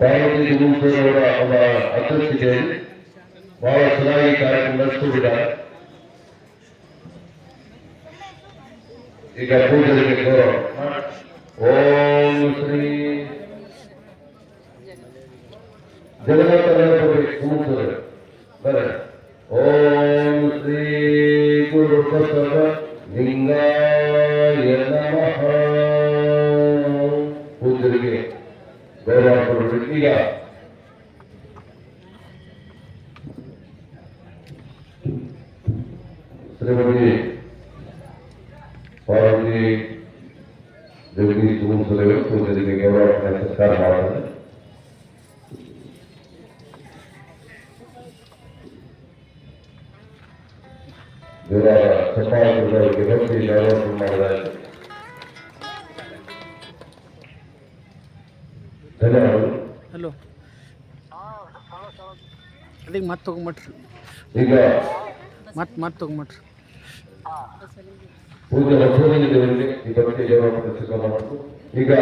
ಪಾರ್ವತಿ ಗುರುಸರವರ ಅವರ ಅಧ್ಯಕ್ಷತೆಯಲ್ಲಿ ಬಹಳ ಚೆನ್ನಾಗಿ ಕಾರ್ಯಕ್ರಮ ನಡೆಸಿಕೊಂಡಿದ್ದಾರೆ. ಈಗ ಪೂಜೆಗೆ ಗೌರವ. ಓಂ ಶ್ರೀ ಜಗನ್ನಾಥ ಗುರುಸರ ಬರ. ಓಂ ಶ್ರೀ ಗುರು ಬಸವ ಲಿಂಗಾಯ ನಮಃ. ಪೂಜೆಗೆ ಗೌರವ ಕೊಡಬೇಕು. ಈಗ ಶ್ರೀಮತಿ ಪಾರ್ವತಿ ಜಗದೀಶ್ ಗುರುಸರವರು ಪೂಜೆಗೆ ಗೌರವ ಸತ್ಕಾರ ಮಾಡಿದ್ದಾರೆ. ಇವರ ಸಫಾಯಕರಿಗೆ ಭಕ್ತಿ ಗೌರವ ಮಾಡಿದ್ದಾರೆ. ಧನ್ಯವಾದಗಳು. ಹಲೋ ಅದಕ್ಕೆ ಮತ್ತೆ ತಗೊಂಬಿಟ್ರಿ. ಈಗ ಮತ್ತೆ ತಗೊಂಬಿಟ್ರಿ. ಪೂಜೆ ಹೊಸದೇವರಿಗೆ ಈ ಭಕ್ತಿ ಗೌರವ ಪ್ರದರ್ಶಿಸಬೇಕು. ಈಗ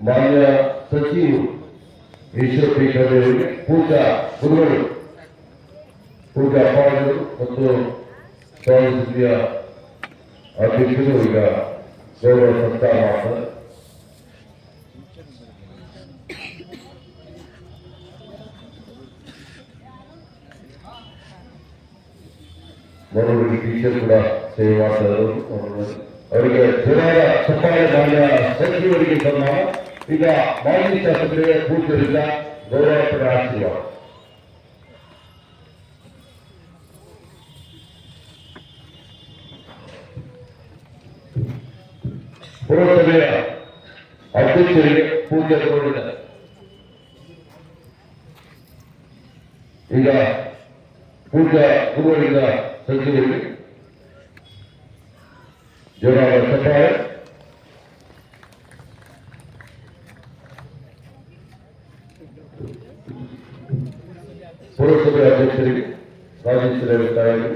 ಮಾನ್ಯ ಸಚಿವರು ಈಶ್ವರ ಪೀಠದವರಿಗೆ ಪೂಜಾ ಗುರುಗಳು, ಪೂಜಾ ಅಪ್ಪಾಜಿಗಳು ಮತ್ತು ಸ್ವಾಮಿ ಸುದ್ದಿಯ ಅಧ್ಯಕ್ಷರು ಈಗ ಗೌರವ ಸತ್ಕಾರ ಮಾಡ್ತಾರೆ. ಮನೋರಿಗೆ ಟೀಚರ್ ಕೂಡ ಸೇವೆ ಮಾಡ್ತಾರೆ. ಅವರಿಗೆ ಜನರ ಸಫಾಯ ಮಾನ್ಯ ಸಚಿವರಿಗೆ ಸನ್ಮಾನ. ಈಗ ಮಾಜಿ ಶಾಸಕರಿಗೆ ಪೂಜ್ಯರಿಂದ ಗೌರವ ಆಶೀರ್ವಾದ. ಪುರಸಭೆಯ ಅಧ್ಯಕ್ಷರಿಗೆ ಪೂಜೆ ತಗೊಂಡಿದ್ದಾರೆ. ಈಗ ಪೂಜಾ ಗುರುಗಳಿಂದ ಸಚಿವರಿಗೆ ಜನರ ಸಫಾಯ. ಪುರಸಭೆ ಅಧ್ಯಕ್ಷರಿಗೆ ರಾಜೇಶ್ವರ ತಾಯಿಗೆ,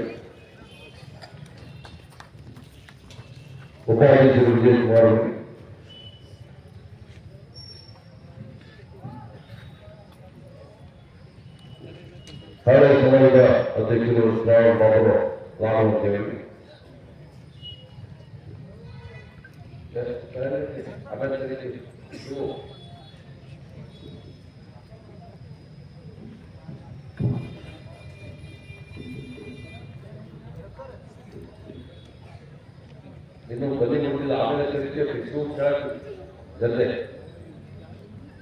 ಉಪಾಧ್ಯಕ್ಷರು ವಿಜಯ್ ಕುಮಾರ್ ಅವರಿಗೆ, ಹಳೆ ಸಮಾಜದ ಅಧ್ಯಕ್ಷರು ಶ್ರಾವಣ ಬಾಬು ರಾಮಮೂರ್ತಿಯವರಿಗೆ, ಇನ್ನು ಬದಿ ಮುಟ್ಟಿದ ಆಮೇಲೆ ಜೊತೆ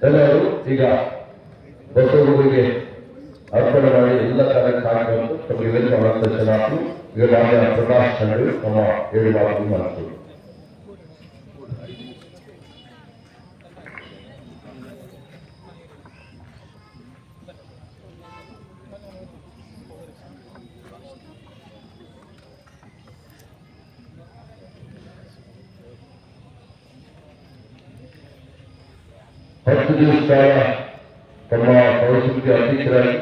ಎಲ್ಲರೂ ಈಗ ಬಸವರಿಗೆ ಅರ್ಪಣೆ ಮಾಡಿ ಎಲ್ಲ ಕಾರ್ಯಕ್ರಮವನ್ನು ತಮಗೆ ಮಾರ್ಗದರ್ಶನ ಈಗ ಮಾನ್ಯ ಪ್ರಕಾಶ್ ಚಂದ್ರು ನಮ್ಮ 7 ಮಾತು ಮಾಡ್ತೀವಿ. ಹತ್ತು ದಿವಸ ಕಾಲ ತಮ್ಮ ಸಂಸ್ಕೃತಿ ಅಧ್ಯಕ್ಷರಾಗಿ,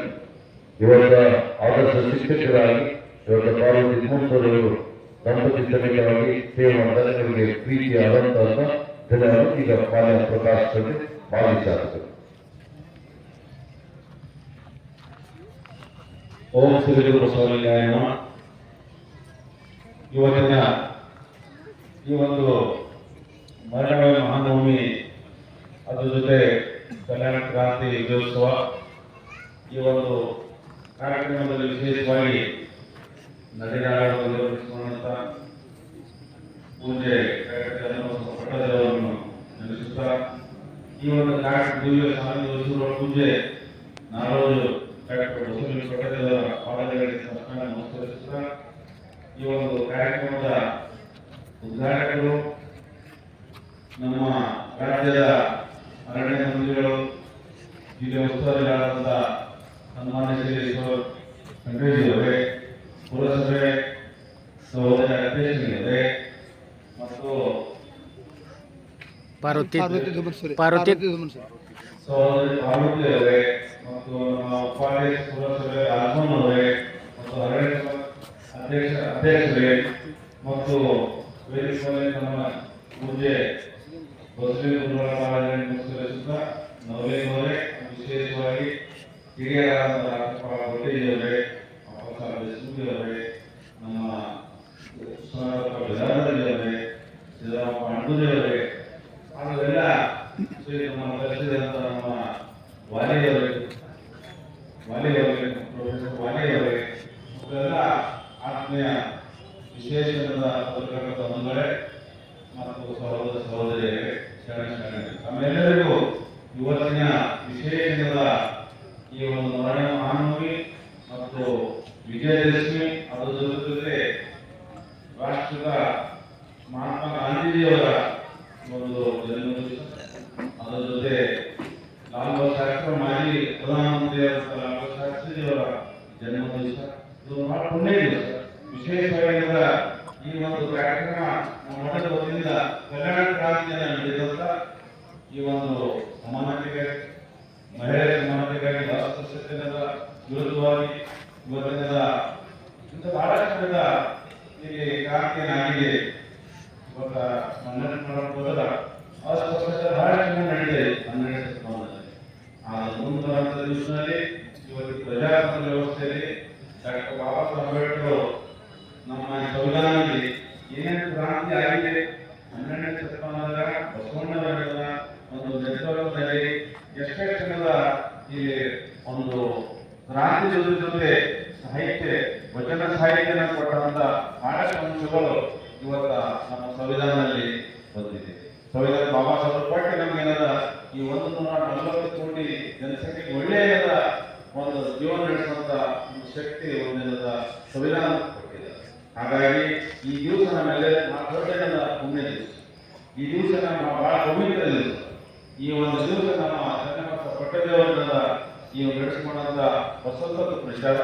ಇವರ ಆದರ್ಶ ಶಿಕ್ಷಕರಾಗಿ, ಇವರ ಪಾರ್ವತಿ ಗುರುಸರವರು ದಂಪತಿ ಸಮೇತರಾಗಿ ಸೇವೆ ಮಾಡ್ತಾರೆ. ನಿಮಗೆ ಪ್ರೀತಿಯ ಅನಂತ ಧನ್ಯವಾದ. ಈಗ ಮಾನ್ಯ ಪ್ರಕಾಶ್ ಚಂದ್ರ ಮಾಜಿ ಶಾಸಕರು. ಓಂ ಶ್ರೀ ಗುರು ಬಸವಲಿಂಗಾಯ ನಮಃ. ಇವತ್ತಿನ ಈ ಒಂದು ಮರಣಗಳ ಮಹಾನವಮಿ, ಅದ್ರ ಜೊತೆ ಕಲ್ಯಾಣ ಕ್ರಾಂತಿ ವಿಜಯೋತ್ಸವ, ಈ ಒಂದು ಕಾರ್ಯಕ್ರಮದಲ್ಲಿ ವಿಶೇಷವಾಗಿ ನಡೆದಾಡುವಂತ ಪೂಜೆ ಪಟ್ಟದವರನ್ನು ನಡೆಸುತ್ತಾ ಈ ಒಂದು ದಿವ್ಯ ಸ್ವಾಮಿ ಪೂಜೆ ನಾಡೋಜು ಡಾಕ್ಟರ್ ಬಸವಲಿಂಗ ಪಟ್ಟದವರ ಪಾದಗಳಿಗೆ ನಮಸ್ಕರಿಸುತ್ತಾ ಈ ಒಂದು ಕಾರ್ಯಕ್ರಮದ ಉದ್ಘಾಟಕರು ನಮ್ಮ ರಾಜ್ಯದ ಅರಣ್ಯ ಮಂತ್ರಿಗಳು, ಜಿಲ್ಲೆ ಉಸ್ತುವಾರಿಯಾದಂಥ ಸನ್ಮಾನ್ಯ ಶ್ರೀ ಈಶ್ವರ್ ಖಂಡ್ರೇಜಿಯವರೇ, ಪುರಸಭೆ ಸಹೋದರ ಅಧ್ಯಕ್ಷರಿದ್ದಾರೆ ಮತ್ತು ಪಾರ್ವತಿ ಸಹೋದರಿ ಪಾರ್ವತಿ ಅವರೇ ಮತ್ತು ನಮ್ಮ ಉಪಾಧ್ಯಕ್ಷ ಪುರಸಭೆ ಆಲ್ಮನ್ ಅವರೇ ಮತ್ತು ಅರಣ್ಯ ಅಧ್ಯಕ್ಷರೇ ಮತ್ತು ವೇದಿಕೆಯಲ್ಲಿ ನಮ್ಮ ಪೂಜೆ ಬಸವಲಿಂಗ ನವಲೇನ್ ಅವರೇ ನಮ್ಮ ಕಲಿಸಿದಂಥ ನಮ್ಮ ವಾಲಿಯವರಿಗೆ ಪ್ರೊಫೆಸರ್ ವಾಲಿಯವರಿಗೆ ಮತ್ತೆಲ್ಲ ಆತ್ಮೀಯ ವಿಶೇಷದ ಪತ್ರಕರ್ತ ಬಂಧುಗಳೇ ಮತ್ತು ಸಹೋದರ ಸಹೋದರಿಯರೇ ಶರಣ ತಮ್ಮೆಲ್ಲರಿಗೂ ಇವತ್ತಿನ ವಿಶೇಷದ ಈ ಒಂದು ಮಹಾನವಮಿ ಮತ್ತು ವಿಜಯದಶಮಿ ಅದರ ಜೊತೆಗೆ ರಾಷ್ಟ್ರದ ಮಹಾತ್ಮ ಗಾಂಧೀಜಿಯವರ ಒಂದು ಜನ್ಮದಿವಸ, ಅದರ ಜೊತೆ ಲಾಲ್ ಬಹದ್ದೂರ್ ಶಾಸ್ತ್ರಿ ಮಾಜಿ ಪ್ರಧಾನಮಂತ್ರಿಯಾದಂಥ ಲಾಲ್ ಬಹದ್ದೂರ್ ಶಾಸ್ತ್ರಿಯವರ ಜನ್ಮದಿವಸ. ಇದು ಬಹಳ ಪುಣ್ಯ ದಿವಸ. ವಿಶೇಷವಾಗಿರುವ ಈ ಒಂದು ಕಾರ್ಯಕ್ರಮ ನಮ್ಮ ಮಠದ ವತಿಯಿಂದ ಕಲ್ಯಾಣ ಕ್ರಾಂತಿಯನ್ನು ನಡೆದಂತ ಈ ಒಂದು ಸಮಾನತೆಗಾಗಿ, ಮಹಿಳೆಯರ ಸಮಾನತೆಗಾಗಿ ರಾಷ್ಟ್ರದ ವಿರುದ್ಧವಾಗಿ ಇವತ್ತಿನ ಇಂಥ ಬಹಳಷ್ಟು ಇಲ್ಲಿ ಕ್ರಾಂತಿಯನ್ನಾಗಿದೆ. ಇವಾಗ ಹೋದ ಅಸ್ಪಷ್ಟತೆ ಬಹಳಷ್ಟು ನಡೆದಿದೆ 12ನೇ ಶತಮಾನದಲ್ಲಿ. ಆ ಮುಂದೆ ಬರುವಂಥ ದಿವಸದಲ್ಲಿ ಇವತ್ತು ಪ್ರಜಾತಂತ್ರ ವ್ಯವಸ್ಥೆಯಲ್ಲಿ ಡಾಕ್ಟರ್ ಬಾಬಾ ಸಾಹೇಬ್ ಅಂಬೇಡ್ಕರ್ ನಮ್ಮ ಸಂವಿಧಾನದಲ್ಲಿ ಏನೇನು ಕ್ರಾಂತಿ ಆಗಿದೆ 12ನೇ ಶತಮಾನದ ಬಸವಣ್ಣವರ ಒಂದು ನೇತೃತ್ವದಲ್ಲಿ ಎಷ್ಟೆಷ್ಟೆಲ್ಲ ಇಲ್ಲಿ ಒಂದು ಕ್ರಾಂತಿ ಜೊತೆ ಸಾಹಿತ್ಯ ವಚನ ಸಾಹಿತ್ಯನ ಕೊಟ್ಟಂತ ಬಹಳಷ್ಟು ಅಂಶಗಳು ಇವತ್ತ ನಮ್ಮ ಸಂವಿಧಾನದಲ್ಲಿ ಬಂದಿದೆ. ಸಂವಿಧಾನ ಬಾಬಾ ಸಾಹೇಬ್ ಕೊಟ್ಟು ನಮಗೇನದ ಈ 140 ಕೋಟಿ ಜನಸಂಖ್ಯೆಗೆ ಒಳ್ಳೆಯದ ಒಂದು ಜೀವನ ನಡೆಸುವಂತ ಒಂದು ಶಕ್ತಿ ಒಂದೇನದ ಸಂವಿಧಾನ ಕೊಟ್ಟಿದೆ. ಹಾಗಾಗಿ ಈ ದಿವಸ ನಮ್ಮೆಲ್ಲ ದೊಡ್ಡ ಪುಣ್ಯ ದಿವಸ. ಈ ದಿವಸ ನಮ್ಮ ಬಹಳ ಪವಿತ್ರ ದಿವಸ. ಈ ಒಂದು ದಿವಸ ನಮ್ಮ ಚನ್ನಬಸವ ಪಟ್ಟದೇವರ ಈ ನಡೆಸಿಕೊಂಡಂತ ಬಸವತತ್ವ ಪ್ರಚಾರ,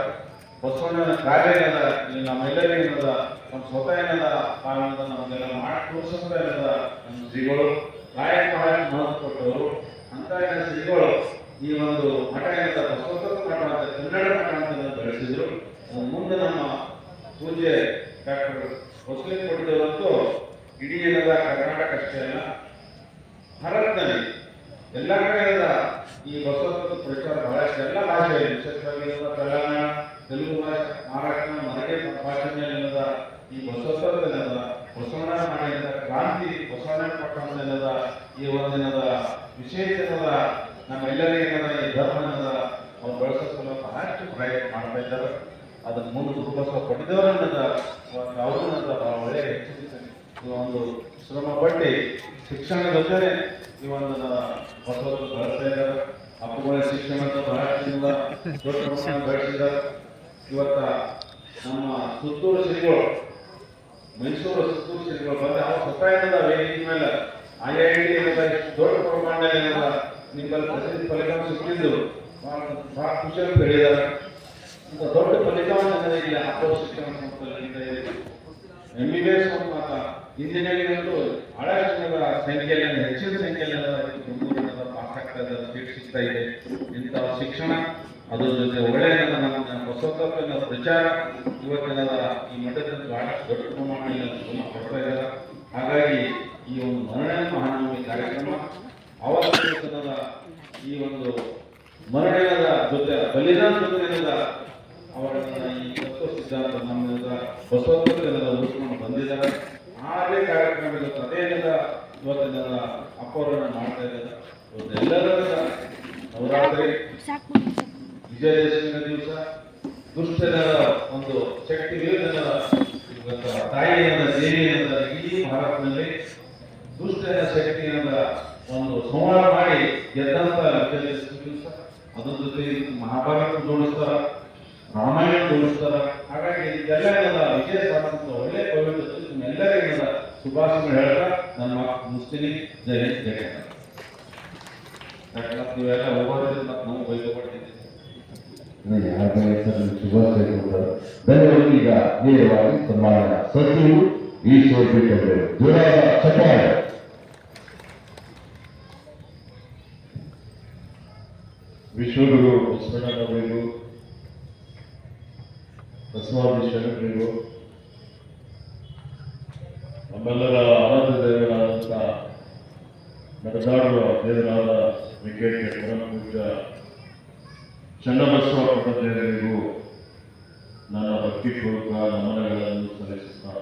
ಬಸವಣ್ಣನ ಕಾರ್ಯ ಏನದ ಇಲ್ಲಿ ನಮ್ಮೆಲ್ಲರಿಗೂ ಏನದ ನಮ್ಮ ಸ್ವತಃ ಏನದ ತಾವೆಲ್ಲದ ನಮಗೆಲ್ಲ ಮಾಡಿ ತೋರಿಸಂತ ಏನದ ನಮ್ಮ ಶ್ರೀಗಳು ಕಾಯಕ ಮಹತ್ವ ಕೊಟ್ಟವರು. ಅಂತ ಶ್ರೀಗಳು ಈ ಒಂದು ಮಠ ಏನದ ಬಸವತತ್ವ ಮಠ ಅಂತ ಕನ್ನಡ ಮಠ ಅಂತ ಬೆಳೆಸಿದ್ರು. ಮುಂದೆ ನಮ್ಮ ಪೂಜ್ಯ ಡಾಕ್ಟರ್ ಬಸವೇಶ್ವರದೇವರಂತೂ ಇಡೀ ಏನದ ಕರ್ನಾಟಕ ಅಷ್ಟೇ ಅಲ್ಲ, ಭಾರತದಲ್ಲಿ ಎಲ್ಲ ಕಡೆ ಈ ಬಸವತತ್ವ ಪ್ರಚಾರ ಬಹಳಷ್ಟು ಎಲ್ಲ ಭಾಷೆಯಲ್ಲಿ, ವಿಶೇಷವಾಗಿ ತೆಲಂಗಾಣ, ತೆಲುಗು ಭಾಷೆ, ಮಹಾರಾಷ್ಟ್ರ, ಮರಾಠಿ ಭಾಷೆಯಲ್ಲಿಲ್ಲದ ಈ ಬಸವತತ್ವದ ಬಸವಣ್ಣ ಮಾಡಿದ ಕ್ರಾಂತಿ, ಬಸವಣ್ಣ ಕೊಟ್ಟಂತ ಈ ಒಂದಿನದ ವಿಶೇಷದ ನಮ್ಮೆಲ್ಲರಿಗೇನದ ಈ ಧರ್ಮದ ಅವ್ರು ಬೆಳೆಸೋಸಲ ಬಹಳಷ್ಟು ಪ್ರಯತ್ನ ಮಾಡ್ತಾ ಇದ್ದಾರೆ. ಅದನ್ನು ಮುಂದೆ ಬಸವ ಪಡೆದವರನ್ನದ ಅವ್ರನ್ನದ ಒಳ್ಳೆಯ ಹೆಚ್ಚು ಒಂದು ಶ್ರಮ ಪಟ್ಟು ಶಿಕ್ಷಣದ ಜೊತೆ ಈ ಒಂದು ಬಸವತತ್ವ ಬೆಳೆಸ್ತಾ ಇದ್ದಾರೆ. ಅಪ್ಪುಗಳ ಶಿಕ್ಷಣದ ಬಹಳಷ್ಟು ದೊಡ್ಡ ಪ್ರಮಾಣ ಬೆಳೆಸಿದ್ದಾರೆ. ಇವತ್ತ ನಮ್ಮ ಸುತ್ತೂರು ಶ್ರೀಗಳು, ಮೈಸೂರು ಸುತ್ತೂರು ಶ್ರೀಗಳು ಬಂದು ಅವ್ರ ಸ್ವತಃ ವೇದಿಕೆ ಮೇಲೆ IIT ದೊಡ್ಡ ಪ್ರಮಾಣದಲ್ಲಿ ನಿಮ್ಮಲ್ಲಿ ಪ್ರಸಿದ್ಧಿ ಫಲಿತಾಂಶ ಸಿಕ್ಕಿದ್ದು ಬಹಳ ಖುಷಿಯಾಗಿ ಬೆಳೆದಿದ್ದಾರೆ. ಇಂಥ ದೊಡ್ಡ ಫಲಿತಾಂಶ ಇಲ್ಲಿ ಅಪ್ಪು ಶಿಕ್ಷಣ ಸಂಸ್ಥೆಯಲ್ಲಿ MBBS ಮಾತ್ರ ಇಂಜಿನಿಯರಿಂಗ್ ಬಹಳಷ್ಟು ಸಂಖ್ಯೆಯಲ್ಲಿ ಹೆಚ್ಚಿನ ಸಂಖ್ಯೆಯಲ್ಲಿ ಆಸಕ್ತ ಸೀಟ್ ಸಿಗ್ತಾ ಇದೆ. ಇಂತಹ ಶಿಕ್ಷಣ ಅದರ ಜೊತೆ ಒಳ್ಳೆಯ ನಮ್ಮ ಬಸವತತ್ವದ ಪ್ರಚಾರ ಇವತ್ತಿನ ಈ ಮಠದಲ್ಲಿ ಬಹಳಷ್ಟು ದೊಡ್ಡ ಪ್ರಮಾಣದಲ್ಲಿ ಕೊಡ್ತಾ ಇದ್ದಾರೆ. ಹಾಗಾಗಿ ಈ ಒಂದು ಮಹಾನವಮಿ ಕಾರ್ಯಕ್ರಮ ಅವತ್ತಿನ ಈ ಒಂದು ಮರಣದ ಜೊತೆ ಬಲಿದಾನ ಜೊತೆ ಅವರ ಈ ತತ್ವ ಸಿದ್ಧಾಂತ ನಮ್ಮ ಬಸವತತ್ವದ ಉಳಿಸ್ಕೊಂಡು ಬಂದಿದ್ದಾರೆ. ಅದೇ ಕಾರ್ಯಕ್ರಮ ಇವತ್ತು ಅದೇನದ ಇವತ್ತಿನ ಅಪ್ಪವರನ್ನು ಮಾಡ್ತಾ ಇದ್ದಾರೆ. ಇವತ್ತೆಲ್ಲರ ನವರಾತ್ರಿ, ವಿಜಯದಶಮಿ ದಿವಸ ದುಷ್ಟದ ಒಂದು ಶಕ್ತಿ ವಿರುದ್ಧದ ಇವತ್ತು ತಾಯಿಯನ್ನ ದೇವಿಯನ್ನ ಇಡೀ ಭಾರತದಲ್ಲಿ ದುಷ್ಟದ ಶಕ್ತಿಯನ್ನ ಒಂದು ಸಂಹಾರ ಮಾಡಿ ಗೆದ್ದಂತ ವಿಜಯದಶಮಿ ದಿವಸ. ಅದ್ರ ಜೊತೆ ಮಹಾಭಾರತ ಜೋಡಿಸ್ತಾರ, ರಾಮಾಯಣ ಜೋಡಿಸ್ತಾರ. ಹಾಗಾಗಿ ಇದೆಲ್ಲ ವಿಜಯ ಸಾಧಿಸಿದ ಒಳ್ಳೆ ಪವಿತ್ರ ಎಲ್ಲರಿಗೂ ಶುಭಾಶಯ ಹೇಳ್ತಾ ನನ್ನ ಮುಸ್ಲಿಂ ಜಯ ಜಯ. ನೀವೆಲ್ಲ ಹೋಗೋದ್ರಿಂದ ನಾವು ಬಯಸಪಡ್ತಿದ್ದೀವಿ. ಶುಭಾಶಯ ಧನ್ಯವಾದ. ಈಗ ನೇರವಾಗಿ ಸನ್ಮಾನ ಸಚಿವರು ಈಶ್ವರ್ ಬಿಟ್ಟವರು ಜೋರಾದ ಚಪ್ಪಾಳೆ. ವಿಶ್ವಗುರು ಬಸವಣ್ಣನವರಿಗೂ, ಬಸವಾದಿ ಶರಣರಿಗೂ, ನಮ್ಮೆಲ್ಲರ ಆರಾಧ್ಯ ದೇವರಾದಂಥ ನಡೆದಾಡುವ ದೇವರಾದ ವಿಕೇಂದ್ರ ಪರಮ ಪೂಜ್ಯ ಚನ್ನಬಸವ ಪಟ್ಟದೇವರಿಗೂ ನನ್ನ ಭಕ್ತಿಪೂರ್ವಕ ನಮನಗಳನ್ನು ಸಲ್ಲಿಸುತ್ತಾ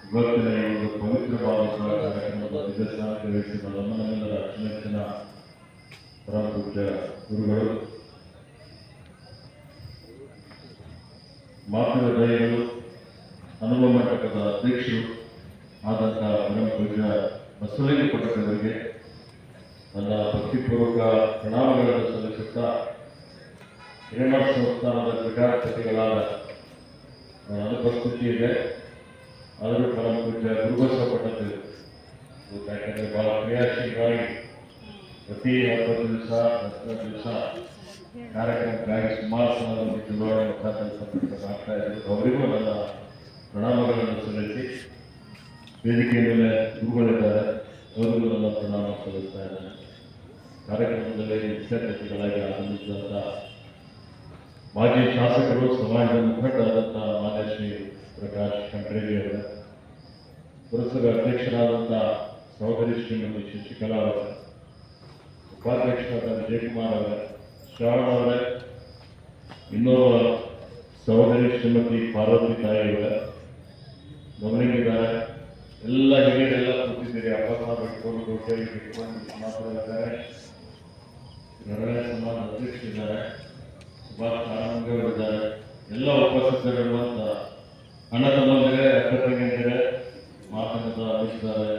ಇವತ್ತಿನ ಈ ಒಂದು ಪವಿತ್ರವಾದಂತಹ ಕಾರ್ಯಕ್ರಮದ ನಿದರ್ಶನಕ್ಕೆ ವಹಿಸಿದ ನಮ್ಮೆಲ್ಲರ ಅಚ್ಚುಮೆಚ್ಚಿನ ಪರಮ ಪೂಜ್ಯ ಗುರುಗಳು, ಮಾತೃ ದಯಗಳು, ಅನುಭವ ಮಂಟಪದ ಅಧ್ಯಕ್ಷರು ಆದಂತಹ ಪರಮ ಪೂಜ್ಯ ಬಸವಲಿಂಗ ಪಟ್ಟಣವರಿಗೆ ನನ್ನ ಭಕ್ತಿಪೂರ್ವಕ ಪ್ರಣಾಮಗಳನ್ನು ಸಲ್ಲಿಸುತ್ತಾ, ಹಿರೇಮಠ ಸಂಸ್ಥಾನದ ಪೀಠಾಧಿಪತಿಗಳಾದ ಅನುಪಸ್ಥಿತಿ ಇದೆ. ಆದರೂ ಪರಮ ಪೂಜ್ಯ ಗುರುಬಸವ ಪಟ್ಟಣದಲ್ಲಿ ಯಾಕಂದರೆ ಬಹಳ ಕ್ರಿಯಾಶೀಲವಾಗಿ ಪ್ರತಿ 10 ದಿವಸ 10 ದಿವಸ ಕಾರ್ಯಕ್ರಮಕ್ಕಾಗಿ ಸುಮಾರು ಸಮಯದಲ್ಲಿ ಚುನಾವಣೆ ಮುಖಾಂತರ ಆಗ್ತಾ ಇದ್ರು. ಅವರಿಗೂ ನನ್ನ ಪ್ರಣಾಮಗಳನ್ನು ಸಲ್ಲಿಸಿ, ವೇದಿಕೆಯ ಮೇಲೆ ಗುರುಗಳಿದ್ದಾರೆ, ಅವರಿಗೂ ನನ್ನ ಪ್ರಣಾಮ ಸಲ್ಲಿಸ್ತಾ ಇದ್ದೇನೆ. ಕಾರ್ಯಕ್ರಮದಲ್ಲಿ ಮುಖ್ಯ ಅತಿಥಿಗಳಾಗಿ ಆಗಮಿಸಿದಂಥ ಮಾಜಿ ಶಾಸಕರು, ಸಮಾಜದ ಮುಖಂಡರಾದಂಥ ಮಾನ್ಯ ಶ್ರೀ ಪ್ರಕಾಶ್ ಕಂಡ್ರೇಗಿ ಅವರ, ಪುರಸಭೆ ಅಧ್ಯಕ್ಷರಾದಂಥ ಸಹೋದರಿ ಶ್ರೀಮತಿ ಶಶಿಕಲಾ ಅವರ, ಉಪಾಧ್ಯಕ್ಷರಾದ ವಿಜಯಕುಮಾರ್ ಅವರ, ಶ್ರಾವಣ ಅವರೇ, ಇನ್ನೋರ್ವ ಸಹೋದರಿ ಶ್ರೀಮತಿ ಪಾರ್ವತಿ ತಾಯಿ ಅವರ ಗಮನಿಸಿದ್ದಾರೆ. ಎಲ್ಲ ಹಿರಿಯರೆಲ್ಲ ಕೂತಿದ್ದೀರಿ. ಅಪ್ಪನ ಬಿಟ್ಕೊಂಡು ಕೈ ಬಿಟ್ಕೊಂಡು ಮಾತಾಡಿದ್ದಾರೆ. ನರಳೆ ಸಮಾಜ ಅಧ್ಯಕ್ಷರಿದ್ದಾರೆ, ಸುಭಾಷ್ ಆನಂದವರಿದ್ದಾರೆ. ಎಲ್ಲ ಉಪಸ್ಥಿತರಿರುವಂಥ ಅಣ್ಣ ತಮ್ಮಂದಿರೇ, ಅಕ್ಕ ತಂಗಿಯಂದಿರೇ, ಮಾತನಾಡಿದ್ದಾರೆ,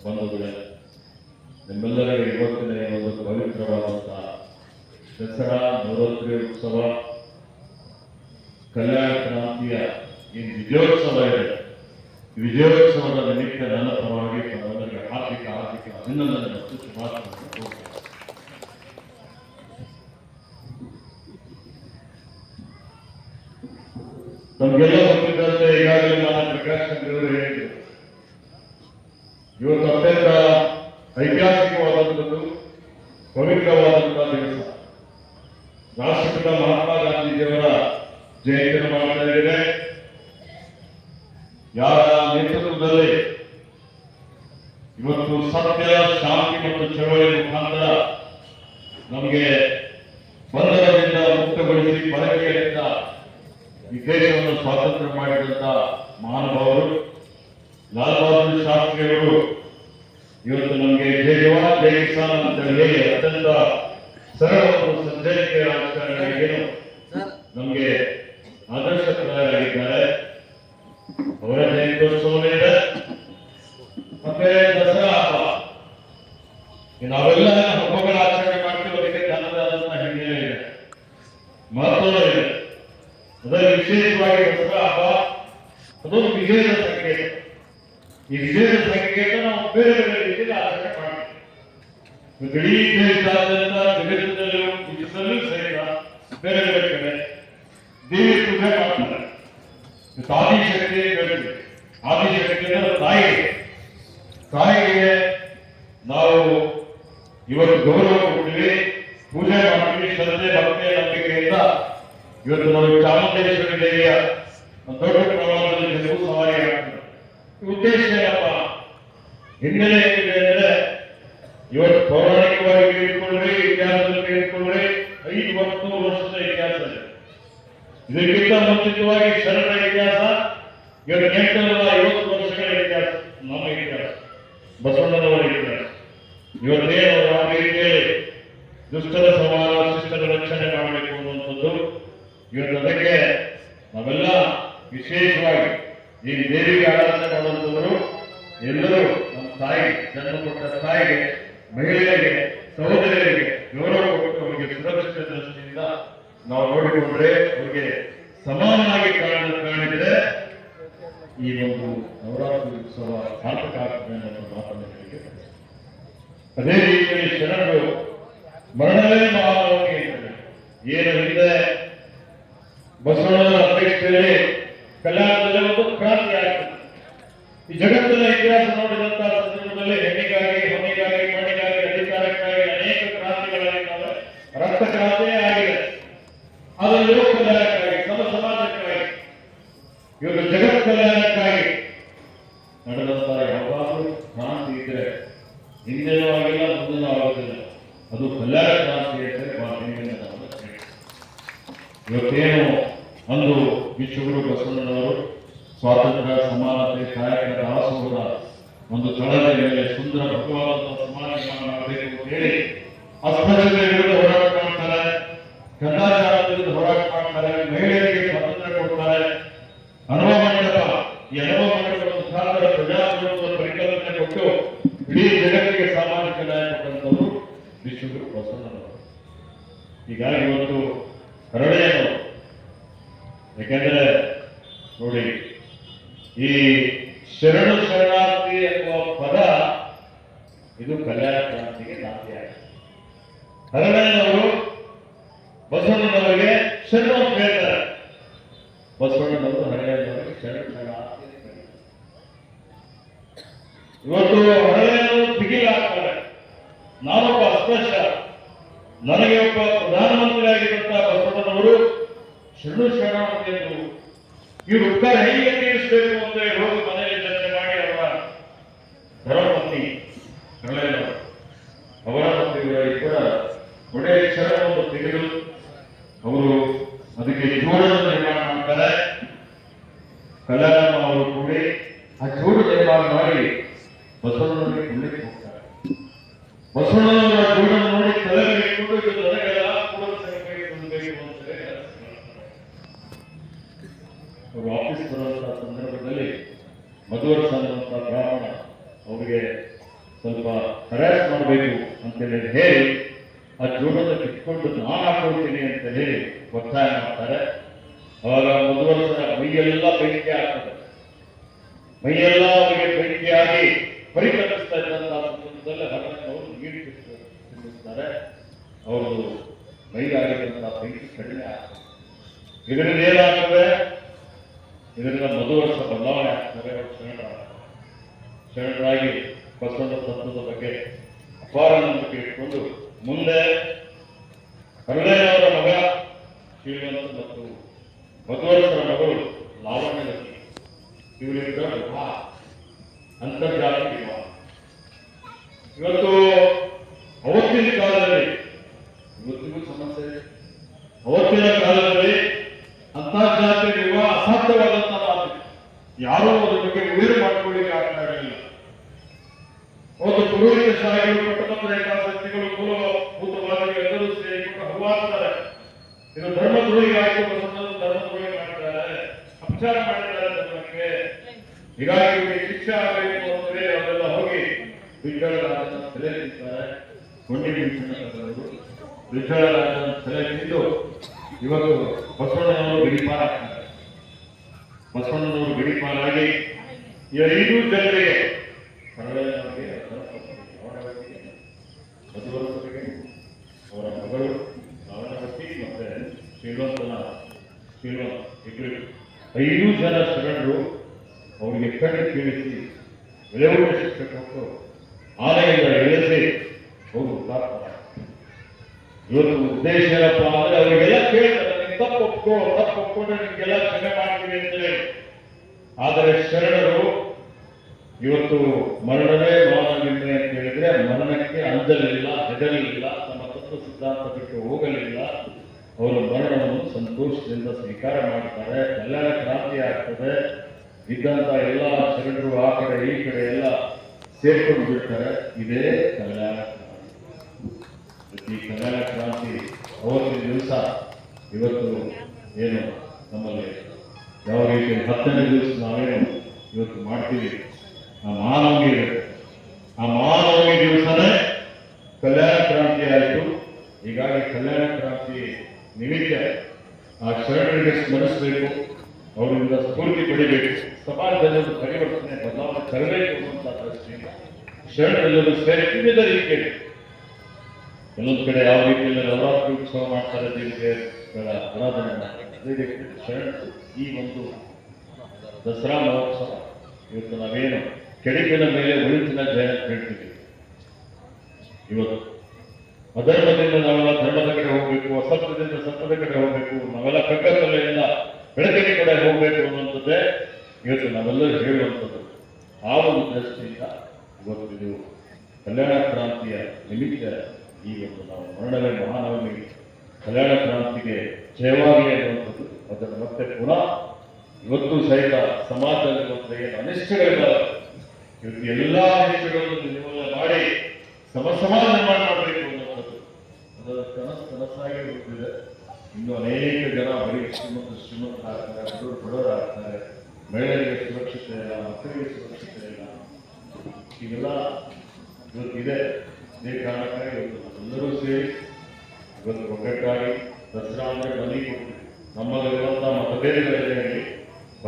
ಬಂಧುಗಳೇ, ನಿಮ್ಮೆಲ್ಲರಿಗೆ ಇವತ್ತಿನ ಒಂದು ಪವಿತ್ರವಾದಂತಹ ದಸರಾ ನವರಾತ್ರಿ ಉತ್ಸವ, ಕಲ್ಯಾಣ ಕ್ರಾಂತಿಯ ಈ ವಿಜಯೋತ್ಸವ ಇದೆ. ವಿಜಯೋತ್ಸವದ ನಿಮಿತ್ತ ನನ್ನ ಪರವಾಗಿ ತಮ್ಮೆಲ್ಲರಿಗೆ ಹಾರ್ದಿಕ ಅಭಿನಂದನೆ ಮತ್ತು ಶುಭಾಶಯಗಳನ್ನು. ನಮಗೆಲ್ಲ ಗೊತ್ತಿದ್ದಂತೆ ಈಗಾಗಲೇ ನಾನು ಪ್ರಕಾಶ್ ಕಂಡ್ರೇಗಿ ಹೇಳಿದರು, ಇವತ್ತು ಅತ್ಯಂತ ಐತಿಹಾಸಿಕವಾದಂಥದ್ದು, ಪವಿತ್ರವಾದಂತಹ ದಿವಸ. ರಾಷ್ಟ್ರಪಿತ ಮಹಾತ್ಮ ಗಾಂಧೀಜಿಯವರ ಜಯಂತಿಯನ್ನು ಮಾಡ್ತಾ ಇದ್ದೇವೆ. ಯಾರ ನೇತೃತ್ವದಲ್ಲಿ ಇವತ್ತು ಸತ್ಯ, ಶಾಂತಿ ಮತ್ತು ಚಳವಳಿ ಮುಖಾಂತರ ನಮಗೆ ಬಂಧನದಿಂದ ಮುಕ್ತಗೊಳಿಸಿ ಪರಕೀಯರಿಂದ ಈ ದೇಶವನ್ನು ಸ್ವಾತಂತ್ರ್ಯ ಮಾಡಿದಂಥ ಮಹಾನುಭಾವರು ಲಾಲ್ ಬಹದ್ದೂರ್ ಶಾಸ್ತ್ರಿಯವರು ಇವತ್ತು ನಮಗೆ ಜೈ ಜವಾನ್ ಜೈ ಕಿಸಾನ್ ಅಂತ ಹೇಳಿ ಅತ್ಯಂತ ಸರಳ ಮತ್ತು ಸಜ್ಜನಿಕೆ ರಾಜಕಾರಣಿಯನ್ನು ನಮಗೆ ಆದರ್ಶಪ್ರಾಯರಾಗಿದ್ದಾರೆ. ಅವರ ಜಯಂತ್ಯೋತ್ಸವವಿದೆ, ಮತ್ತೆ ದಸರಾ ಹಬ್ಬ. ನಾವೆಲ್ಲ ಹಬ್ಬಗಳ ಆಚರಣೆ ಮಾಡ್ತೀವಿ, ಅದಕ್ಕೆ ತನ್ನದಾದಂತಹ ಹಿನ್ನೆಲೆ ಇದೆ, ಮಹತ್ವ ಇದೆ. ಅದರಲ್ಲಿ ವಿಶೇಷವಾಗಿ ದಸರಾ ಹಬ್ಬ ಅದೊಂದು ವಿಜಯದ ಸಂಕೇತ. ಈ ವಿಜಯದ ಸಂಕೇತ ನಾವು ಬೇರೆ ಬೇರೆ ರೀತಿಯಲ್ಲಿ ಆಚರಣೆ ಮಾಡ್ತೀವಿ. ಇಡೀ ದೇಶದಾದ್ಯಂತ ಜಗತ್ತಿನಲ್ಲೂ ವಿಶ್ವದಲ್ಲೂ ಸಹಿತ ಬೇರೆ ಬೇರೆ ಕಡೆ ದೇವಿ ಪೂಜೆ ಮಾಡ್ತಾರೆ. ಆದಿಶಕ್ತಿ ಹೇಳ್ತೀವಿ. ಆದಿಶಕ್ತಿ ಅಂದ್ರೆ ತಾಯಿಗೆ ನಾವು ಇವತ್ತು ಗೌರವ ಕೊಡ್ತೀವಿ, ಪೂಜೆ ಮಾಡ್ತೀವಿ. ಶ್ರದ್ಧೆ, ಭಕ್ತಿ, ನಂಬಿಕೆಯಿಂದ ಇವತ್ತು ನಾವು ಚಾಮುಂಡೇಶ್ವರಿ ದೇವಿಯ ದೊಡ್ಡ ಪ್ರಮಾಣದಲ್ಲಿ ಜಂಬೂ ಸವಾರಿ ಆಗ್ತದೆ. ಉದ್ದೇಶ ಏನಪ್ಪ, ಹಿನ್ನೆಲೆ ಏನಿದೆ ಅಂದರೆ, ಇವತ್ತು ಪೌರಾಣಿಕವಾಗಿ ತೆಗೆದುಕೊಂಡ್ರೆ, ಇತಿಹಾಸದಲ್ಲಿ ತೆಗೆದುಕೊಂಡ್ರೆ 500 ವರ್ಷದ ಇತಿಹಾಸ ಇದೆ. ಇದಕ್ಕಿಂತ ಮುಂಚಿತವಾಗಿ ಶರಣರ ಇತಿಹಾಸ 850 ವರ್ಷಗಳ ಇತಿಹಾಸ, ನಮ್ಮ ಇತಿಹಾಸ, ಬಸವಣ್ಣನವರ ಇತಿಹಾಸ. ಇವತ್ತೇನು ಆ ರೀತಿಯಲ್ಲಿ ದುಷ್ಟರ ಸಂಹಾರ, ಶಿಷ್ಟರ ರಕ್ಷಣೆ ಮಾಡಬೇಕು ಅನ್ನುವಂಥದ್ದು ಇವತ್ತು. ಅದಕ್ಕೆ ನಾವೆಲ್ಲ ವಿಶೇಷವಾಗಿ ಈ ದೇವಿಗೆ ಆರಾಧನೆ ಮಾಡುವಂಥವರು ಎಲ್ಲರೂ ನಮ್ಮ ತಾಯಿ, ಜನ್ಮ ಕೊಟ್ಟ ತಾಯಿಗೆ, ಮಹಿಳೆಯರಿಗೆ, ಸಹೋದರಿಯರಿಗೆ ಗೌರವ ಕೊಟ್ಟು ಅವರಿಗೆ ಸುರಕ್ಷಿತ ದೃಷ್ಟಿಯಿಂದ ನಾವು ನೋಡಿಕೊಂಡ್ರೆ ಅವರಿಗೆ ಸಮಾನವಾಗಿ ಕಾಣಿದ್ರೆ ಈ ಒಂದು ನವರಾತ್ರಿ ಉತ್ಸವ ಸಾರ್ಥಕ ಆಗ್ತದೆ ಅನ್ನೋ ಮಾತನ್ನು ಹೇಳಿಕೆ. ಅದೇ ರೀತಿಯಲ್ಲಿ ಶರಣರು ಮರಣವೇ ಮಹಾನವಮಿ ಇರ್ತದೆ. ಏನು ಹಿಂದೆ ಬಸವಣ್ಣನ ಅಧ್ಯಕ್ಷತೆಯಲ್ಲಿ ಕಲ್ಯಾಣದಲ್ಲಿ ಒಂದು ಕ್ರಾಂತಿ ಆಗ್ತದೆ. ಈ ಜಗತ್ತಿನ ಇತಿಹಾಸ ನೋಡಿದಂತಹ ಸಂದರ್ಭದಲ್ಲಿ ಹೆಣ್ಣಿಗಾಗಿ, ಹೊನ್ನಿಗಾಗಿ, ಮಣ್ಣಿಗಾಗಿ, ಅಧಿಕಾರಕ್ಕಾಗಿ ಅನೇಕ ಕ್ರಾಂತಿಗಳಾಗಿದ್ದಾವೆ. ರಕ್ತ ಕ್ರಾಂತಿಯೇ ಆಗಿದೆ. ಅದರಲ್ಲಿ ಲೋಕ ಕಲ್ಯಾಣಕ್ಕಾಗಿ, ಸಮ ಸಮಾಜಕ್ಕಾಗಿ, ಇವತ್ತು ಜಗತ್ ಕಲ್ಯಾಣಕ್ಕಾಗಿ ನಡೆದಂತಹ ಯಾವಾಗಲೂ ಕ್ರಾಂತಿ ಇದ್ರೆ ಹಿಂದೆನೂ ಆಗಿಲ್ಲ, ಮುಂದೆನೂ ಆಗೋದಿಲ್ಲ. ಅದು ಕಲ್ಯಾಣ ಕ್ರಾಂತಿ ಅಂದರೆ ಇವತ್ತೇನು ಅಂದು ವಿಶ್ವಗುರು ಬಸವಣ್ಣನವರು ಸ್ವಾತಂತ್ರ್ಯ ಸಮಾನತೆ ಕಾಯಕ ದಾಸೋಹದ ಒಂದು ತಳದ ಮೇಲೆ ಸುಂದರ ಭಗವಂತ ಸಮಾಜ ನಿರ್ಮಾಣ ಮಾಡಬೇಕು ಅಂತ ಹೇಳಿ ಅಸ್ಪೃಶ್ಯತೆ ವಿರುದ್ಧ ಹೋರಾಟ ಮಾಡ್ತಾರೆ, ಕಂದಾಚಾರ ವಿರುದ್ಧ ಹೋರಾಟ ಮಾಡ್ತಾರೆ, ಮಹಿಳೆಯರಿಗೆ ಸ್ವಾತಂತ್ರ್ಯ ಕೊಡ್ತಾರೆ. ಅನುಭವ ಮಂಟಪ, ಈ ಅನುಭವ ಮಂಟಪದ ಮುಖಾಂತರ ಪ್ರಜಾಪ್ರಭುತ್ವದ ಪರಿಕಲ್ಪನೆ ಕೊಟ್ಟು ಇಡೀ ಜಗತ್ತಿಗೆ ಸಾಮಾಜಿಕ ನ್ಯಾಯ ಕೊಟ್ಟಂತವರು ವಿಶ್ವಗುರು ಬಸವಣ್ಣನವರು. ಹೀಗಾಗಿ ಇವತ್ತು ಹರಳೆಯವರು, ಯಾಕೆಂದ್ರೆ ನೋಡಿ, ಈ ಶರಣು ಶರಣಾರ್ಥಿ ಎನ್ನುವ ಪದ ಇದು ಕಲ್ಯಾಣ ಕ್ರಾಂತಿಗೆ ನಾಂದಿಯಾಗಿದೆ. ಹರಳೆಯವರು ಬಸವಣ್ಣನವರಿಗೆ ಶರಣು ಅಂತ ಹೇಳ್ತಾರೆ, ಬಸವಣ್ಣನವರು ಹರಳೆಯವರಿಗೆ ಶರಣು ಶರಣಾರ್ಥಿ ಅಂತ ಹೇಳ್ತಾರೆ. ಇವತ್ತು ಹರಳೆಯವರು ಬಿಗಿಲಾಗ್ತಾರೆ, ನಾನೊಬ್ಬ ಅಸ್ಪೃಶ್ಯ, ನನಗೆ ಒಬ್ಬ ಪ್ರಧಾನಮಂತ್ರಿಯಾಗಿದ್ದಂತಹ ಬಸವಣ್ಣನವರು ಶರಣು ಶರಣಾರ್ಥಿ ಎಂದು ಇವರು ಉತ್ತರ ಹೇಗೆ ತೀರಿಸಬೇಕು ಅಂತ ಹೋಗಿ ಮನೆಯಲ್ಲಿ ಚರ್ಚೆ ಮಾಡಿ ಅವರ ಧರ್ಮಪತ್ನಿ ಹರಳೆಯವರು ಅವರ ಮತ್ತು ಇವರ ಇಬ್ಬರ ಒಳ್ಳೆಯ ಶರಣವನ್ನು ತೆಗೆದು ಅವರು ಅದಕ್ಕೆ ಜೋಡನ್ನು ನಿರ್ಮಾಣ ಮಾಡ್ತಾರೆ. ಕಲ್ಯಾಣ ಅವರು ಕೂಡಿ ಆ ಜೋಡು ನಿರ್ಮಾಣ ಮಾಡಿ ಬಸವಣ್ಣನಿಗೆ ಕೊಳ್ಳಿಕ್ಕೆ ಹೋಗ್ತಾರೆ. ಬಸವಣ್ಣನವರ ಜೋಡನ್ನು ನೋಡಿ ತಲೆಗೆ ಇಟ್ಕೊಂಡು ಇದು ನನಗೆಲ್ಲ ಕೂಡ ಬೇಕು ಅಂತ ಅವರು ಆಫೀಸ್ ಬರುವಂತಹ ಸಂದರ್ಭದಲ್ಲಿ ಮಧುವರ್ಷ ಅನ್ನುವಂತಹ ಬ್ರಾಹ್ಮಣ ಅವರಿಗೆ ಸ್ವಲ್ಪ ಹರಾಸ್ ಮಾಡಬೇಕು ಅಂತೇಳಿ ಹೇಳಿ ಆ ಜೋಡನ್ನು ಕಿತ್ಕೊಂಡು ನಾನು ಹಾಕೊಳ್ತೀನಿ ಅಂತ ಹೇಳಿ ಒತ್ತಾಯ ಮಾಡ್ತಾರೆ. ಅವಾಗ ಮಧುವರ್ಷ ಮೈಯೆಲ್ಲ ಬೆಂಕಿ ಆಗ್ತದೆ, ಮೈಯೆಲ್ಲ ಅವರಿಗೆ ಬೆಂಕಿಯಾಗಿ ಪರಿಕಲ್ಪಿಸ್ತಾ ಇದ್ದಂತಹ ಸಂದರ್ಭದಲ್ಲಿ ಹರಳೆಯವರು ನೀರು ತಿನ್ನಿಸ್ತಾರೆ. ಅವರು ಮೈಗಾಗಿದ್ದಂತಹ ಬೆಂಕಿ ಕಡಿಮೆ ಆಗ್ತದೆ. ಇದರಿಂದ ಏನಾಗ್ತದೆ, ಇದರಿಂದ ಮಧುವರ್ಷ ಬದಲಾವಣೆ ಆಗ್ತದೆ. ಶರಣರಾಗಿ ಬಸವಣ್ಣ ತತ್ವದ ಬಗ್ಗೆ ಅಪಾರ ನಂಬಿಕೆ ಇಟ್ಕೊಂಡು ಮುಂದೆ ಹರಳೆಯವರ ಮಗ ಶ್ರೀಮಂತ ಮತ್ತು ಮಧುವರ್ಷರ ಮಗಳು ಲಾವಣ್ಯದತ್ತಿ ಇವರಿಂದ ವಿವಾಹ, ಅಂತರ್ಜಾತಿ ವಿವಾಹ. ಇವತ್ತು ಅವತ್ತಿನ ಕಾಲದಲ್ಲಿ, ಇವತ್ತಿಗೂ ಸಮಸ್ಯೆ ಇದೆ, ಅವತ್ತಿನ ಕಾಲದಲ್ಲಿ ಅಂತರ್ಜಾತಿ ವಿವಾಹ ಅಸಾಧ್ಯವಾದಂತಹ ಮಾತು, ಯಾರೂ ಅದ್ರ ಬಗ್ಗೆ ಉಳಿರು ಮಾಡಿಕೊಳ್ಳಿಕ್ಕೆ ಆಗ್ತಾ ಇರಲಿಲ್ಲ. ಅವತ್ತು ಪುರೋಹಿತ ಶಾಹಿಗಳು, ಪಟ್ಟಭದ್ರ ಏಕಾದಶಿಗಳು, ಮೂಲಭೂತವಾದಿಗಳು ಎಲ್ಲರೂ ಸೇರಿಕೊಂಡು ಹವಾಡ್ತಾರೆ. ಇದು ಧರ್ಮದ್ರೋಹಿ ಆಯ್ತು, ಧರ್ಮದ್ರೋಹಿ ಮಾಡ್ತಾರೆ, ಅಪಚಾರ ಮಾಡಿದ್ದಾರೆ ಧರ್ಮಕ್ಕೆ, ಹೀಗಾಗಿ ಇವರಿಗೆ ಶಿಕ್ಷೆ ಆಗಬೇಕು ಅಂದರೆ ಅವರೆಲ್ಲ ಹೋಗಿ ವಿಠ್ಠಲರಾಜನ ತಲೆ ತಿಂತಾರೆ. ಕೊಂಡಿ ವಿಠ್ಠಲರಾಜರು ವಿಠ್ಠಲರಾಜನ ತಲೆ ತಿಂದು ಇವತ್ತು ಬಸವಣ್ಣನವರು ಗಡಿಪಾರ ಆಗ್ತಾರೆ. ಬಸವಣ್ಣನವರು ಗಡಿಪಾರಾಗಿ ಈ 5 ಜನರಿಗೆ ಹರಳೆಯವರಿಗೆ, ಮಧುವರ್ಷರಿಗೆ, ಅವರ ಮಗಳು ಲಾವಣ್ಯವತಿ ಮತ್ತೆ ಶ್ರೀಮಂತ ಇಬ್ಬರು 5 ಜನ ಶರಣರು ಅವರಿಗೆ ಕಣ್ಣು ಕೀಳಿಸಿ ವಿಲೇವಾರಿ ಶಿಕ್ಷೆ ಕೊಟ್ಟು ಆನೆಯಿಂದ ಇಳಿಸಿ ಅವರು ಹುಟ್ಟಾಕ್ತಾರೆ. ಇವತ್ತು ಉದ್ದೇಶ ಏನಪ್ಪ ಅಂದ್ರೆ ಅವರಿಗೆಲ್ಲ ಕೇಳ್ತಾರೆ, ನೀವು ತಪ್ಪು ಒಪ್ಪಿಕೊಂಡ್ರೆ ನಿಮ್ಗೆಲ್ಲ ಕ್ಷಮೆ ಮಾಡ್ತೀವಿ ಅಂತೇಳಿ. ಆದರೆ ಶರಣರು ಇವತ್ತು ಮರಣವೇ ಮಾನವಿಲ್ಲ ಅಂತ ಹೇಳಿದ್ರೆ ಮರಣಕ್ಕೆ ಅಂಜಲಿಲ್ಲ, ಹೆದರಲಿಲ್ಲ, ತಮ್ಮ ತತ್ವ ಸಿದ್ಧಾಂತ ಬಿಟ್ಟು ಹೋಗಲಿಲ್ಲ. ಅವರು ಮರಣವನ್ನು ಸಂತೋಷದಿಂದ ಸ್ವೀಕಾರ ಮಾಡ್ತಾರೆ. ಕಲ್ಯಾಣ ಕ್ರಾಂತಿ ಆಗ್ತದೆ. ಇದ್ದಂತ ಎಲ್ಲ ಶರಣರು ಆ ಕಡೆ ಈ ಕಡೆ ಎಲ್ಲ ಸೇರ್ಕೊಂಡು ಬಿಡ್ತಾರೆ. ಇದೇ ಕಲ್ಯಾಣ ಕ್ರಾಂತಿ. ಈ ಕಲ್ಯಾಣ ಕ್ರಾಂತಿ ಅವತ್ತಿನ ದಿವಸ ಇವತ್ತು ಏನು ನಮ್ಮಲ್ಲಿ ಯಾವ ರೀತಿ 10ನೇ ದಿವಸ ನಾವೇನು ಇವತ್ತು ಮಾಡ್ತೀವಿ, ಆ ಮಹಾನವಮಿ ಇರುತ್ತೆ. ಆ ಮಹಾನವಮಿ ದಿವಸನೇ ಕಲ್ಯಾಣ ಕ್ರಾಂತಿ ಆಯಿತು. ಹೀಗಾಗಿ ಕಲ್ಯಾಣ ಕ್ರಾಂತಿ ನಿಮಿತ್ತ ಆ ಶರಣರಿಗೆ ಸ್ಮರಿಸಬೇಕು, ಅವರಿಂದ ಸ್ಫೂರ್ತಿ ಪಡಿಬೇಕು, ಸಮಾಜದಲ್ಲಿ ಒಂದು ಪರಿವರ್ತನೆ ಬದಲಾವಣೆ ತರಬೇಕು ಅನ್ನುವಂಥ ದೃಷ್ಟಿಯಿಂದ ಶರಣರೆಲ್ಲರೂ ಸೇರಿ ವಿವಿಧ ರೀತಿಯಲ್ಲಿ ಕೆಲವೊಂದು ಕಡೆ ಯಾವ ರೀತಿಯಲ್ಲಿ ನವರಾತ್ರಿ ಉತ್ಸವ ಮಾಡ್ತಾರೆ, ದೇವಿಗಳ ಆರಾಧನೆ ಮಾಡ್ತಾರೆ. ಅದೇ ರೀತಿ ಶರಣರು ಈ ಒಂದು ದಸರಾ ಮಹೋತ್ಸವ ಇವತ್ತು ನಾವೇನು ಕೆಡಕಿನ ಮೇಲೆ ಒಳಿತಿನ ಜಯ ಅಂತ ಹೇಳ್ತೀವಿ. ಇವತ್ತು ಅಧರ್ಮದಿಂದ ನಾವೆಲ್ಲ ಧರ್ಮದ ಕಡೆ ಹೋಗ್ಬೇಕು, ಅಸತ್ಯದಿಂದ ಸತ್ಯದ ಕಡೆ ಹೋಗ್ಬೇಕು, ನಾವೆಲ್ಲ ಕಗ್ಗತ್ತಲೆಯಿಂದ ಬೆಳಕಿನ ಕಡೆ ಹೋಗ್ಬೇಕು ಅನ್ನುವಂಥದ್ದೇ ಇವತ್ತು ನಾವೆಲ್ಲರೂ ಹೇಳುವಂಥದ್ದು. ಆ ಒಂದು ದೃಷ್ಟಿಯಿಂದ ಇವತ್ತು ಇದು ಕಲ್ಯಾಣ ಕ್ರಾಂತಿಯ ನಿಮಿತ್ತ ಈ ಒಂದು ನಾವು ಮರಣವೇ ಮಹಾನವಮಿ ಕಲ್ಯಾಣ ಕ್ರಾಂತಿಗೆ ಜಯವಾಗಲಿ ಅನ್ನುವಂಥದ್ದು. ಅದನ್ನು ಮತ್ತೆ ಪುನಃ ಇವತ್ತು ಸಹಿತ ಸಮಾಜದಲ್ಲಿ ಇವತ್ತು ಏನು ಅನಿಷ್ಟಗಳಿದ್ದಾವೆ, ಇವತ್ತು ಎಲ್ಲಾ ಅನಿಷ್ಟಗಳನ್ನು ನಿರ್ಮೂಲನೆ ಮಾಡಿ ಸಮಾಜ ನಿರ್ಮಾಣ ಮಾಡಬೇಕು ಅನ್ನೋದು ಅದರ ಕನಸಾಗಿ ಹೋಗ್ತಿದೆ. ಇನ್ನು ಅನೇಕ ಜನ ಬರೀ ಶ್ರೀಮಂತರಾಗ್ತಾರೆ, ಬಡವರಾಗ್ತಾರೆ, ಮಹಿಳೆಯರಿಗೆ ಸುರಕ್ಷತೆ ಇಲ್ಲ, ಮಕ್ಕಳಿಗೆ ಸುರಕ್ಷತೆ ಇಲ್ಲ, ಹೀಗೆಲ್ಲ ಇವತ್ತಿದೆ. ಇದೇ ಕಾರಣಕ್ಕಾಗಿ ಇವತ್ತು ಎಲ್ಲರೂ ಸೇರಿ ಇವತ್ತು ಒಗ್ಗಟ್ಟಾಗಿ ದಸರಾ ಅಂದರೆ ಬನ್ನಿ ಕೊಡ್ತೀವಿ. ನಮ್ಮಲ್ಲಿರುವಂತಹ ಮತಭೇದಗಳಿರಲಿ,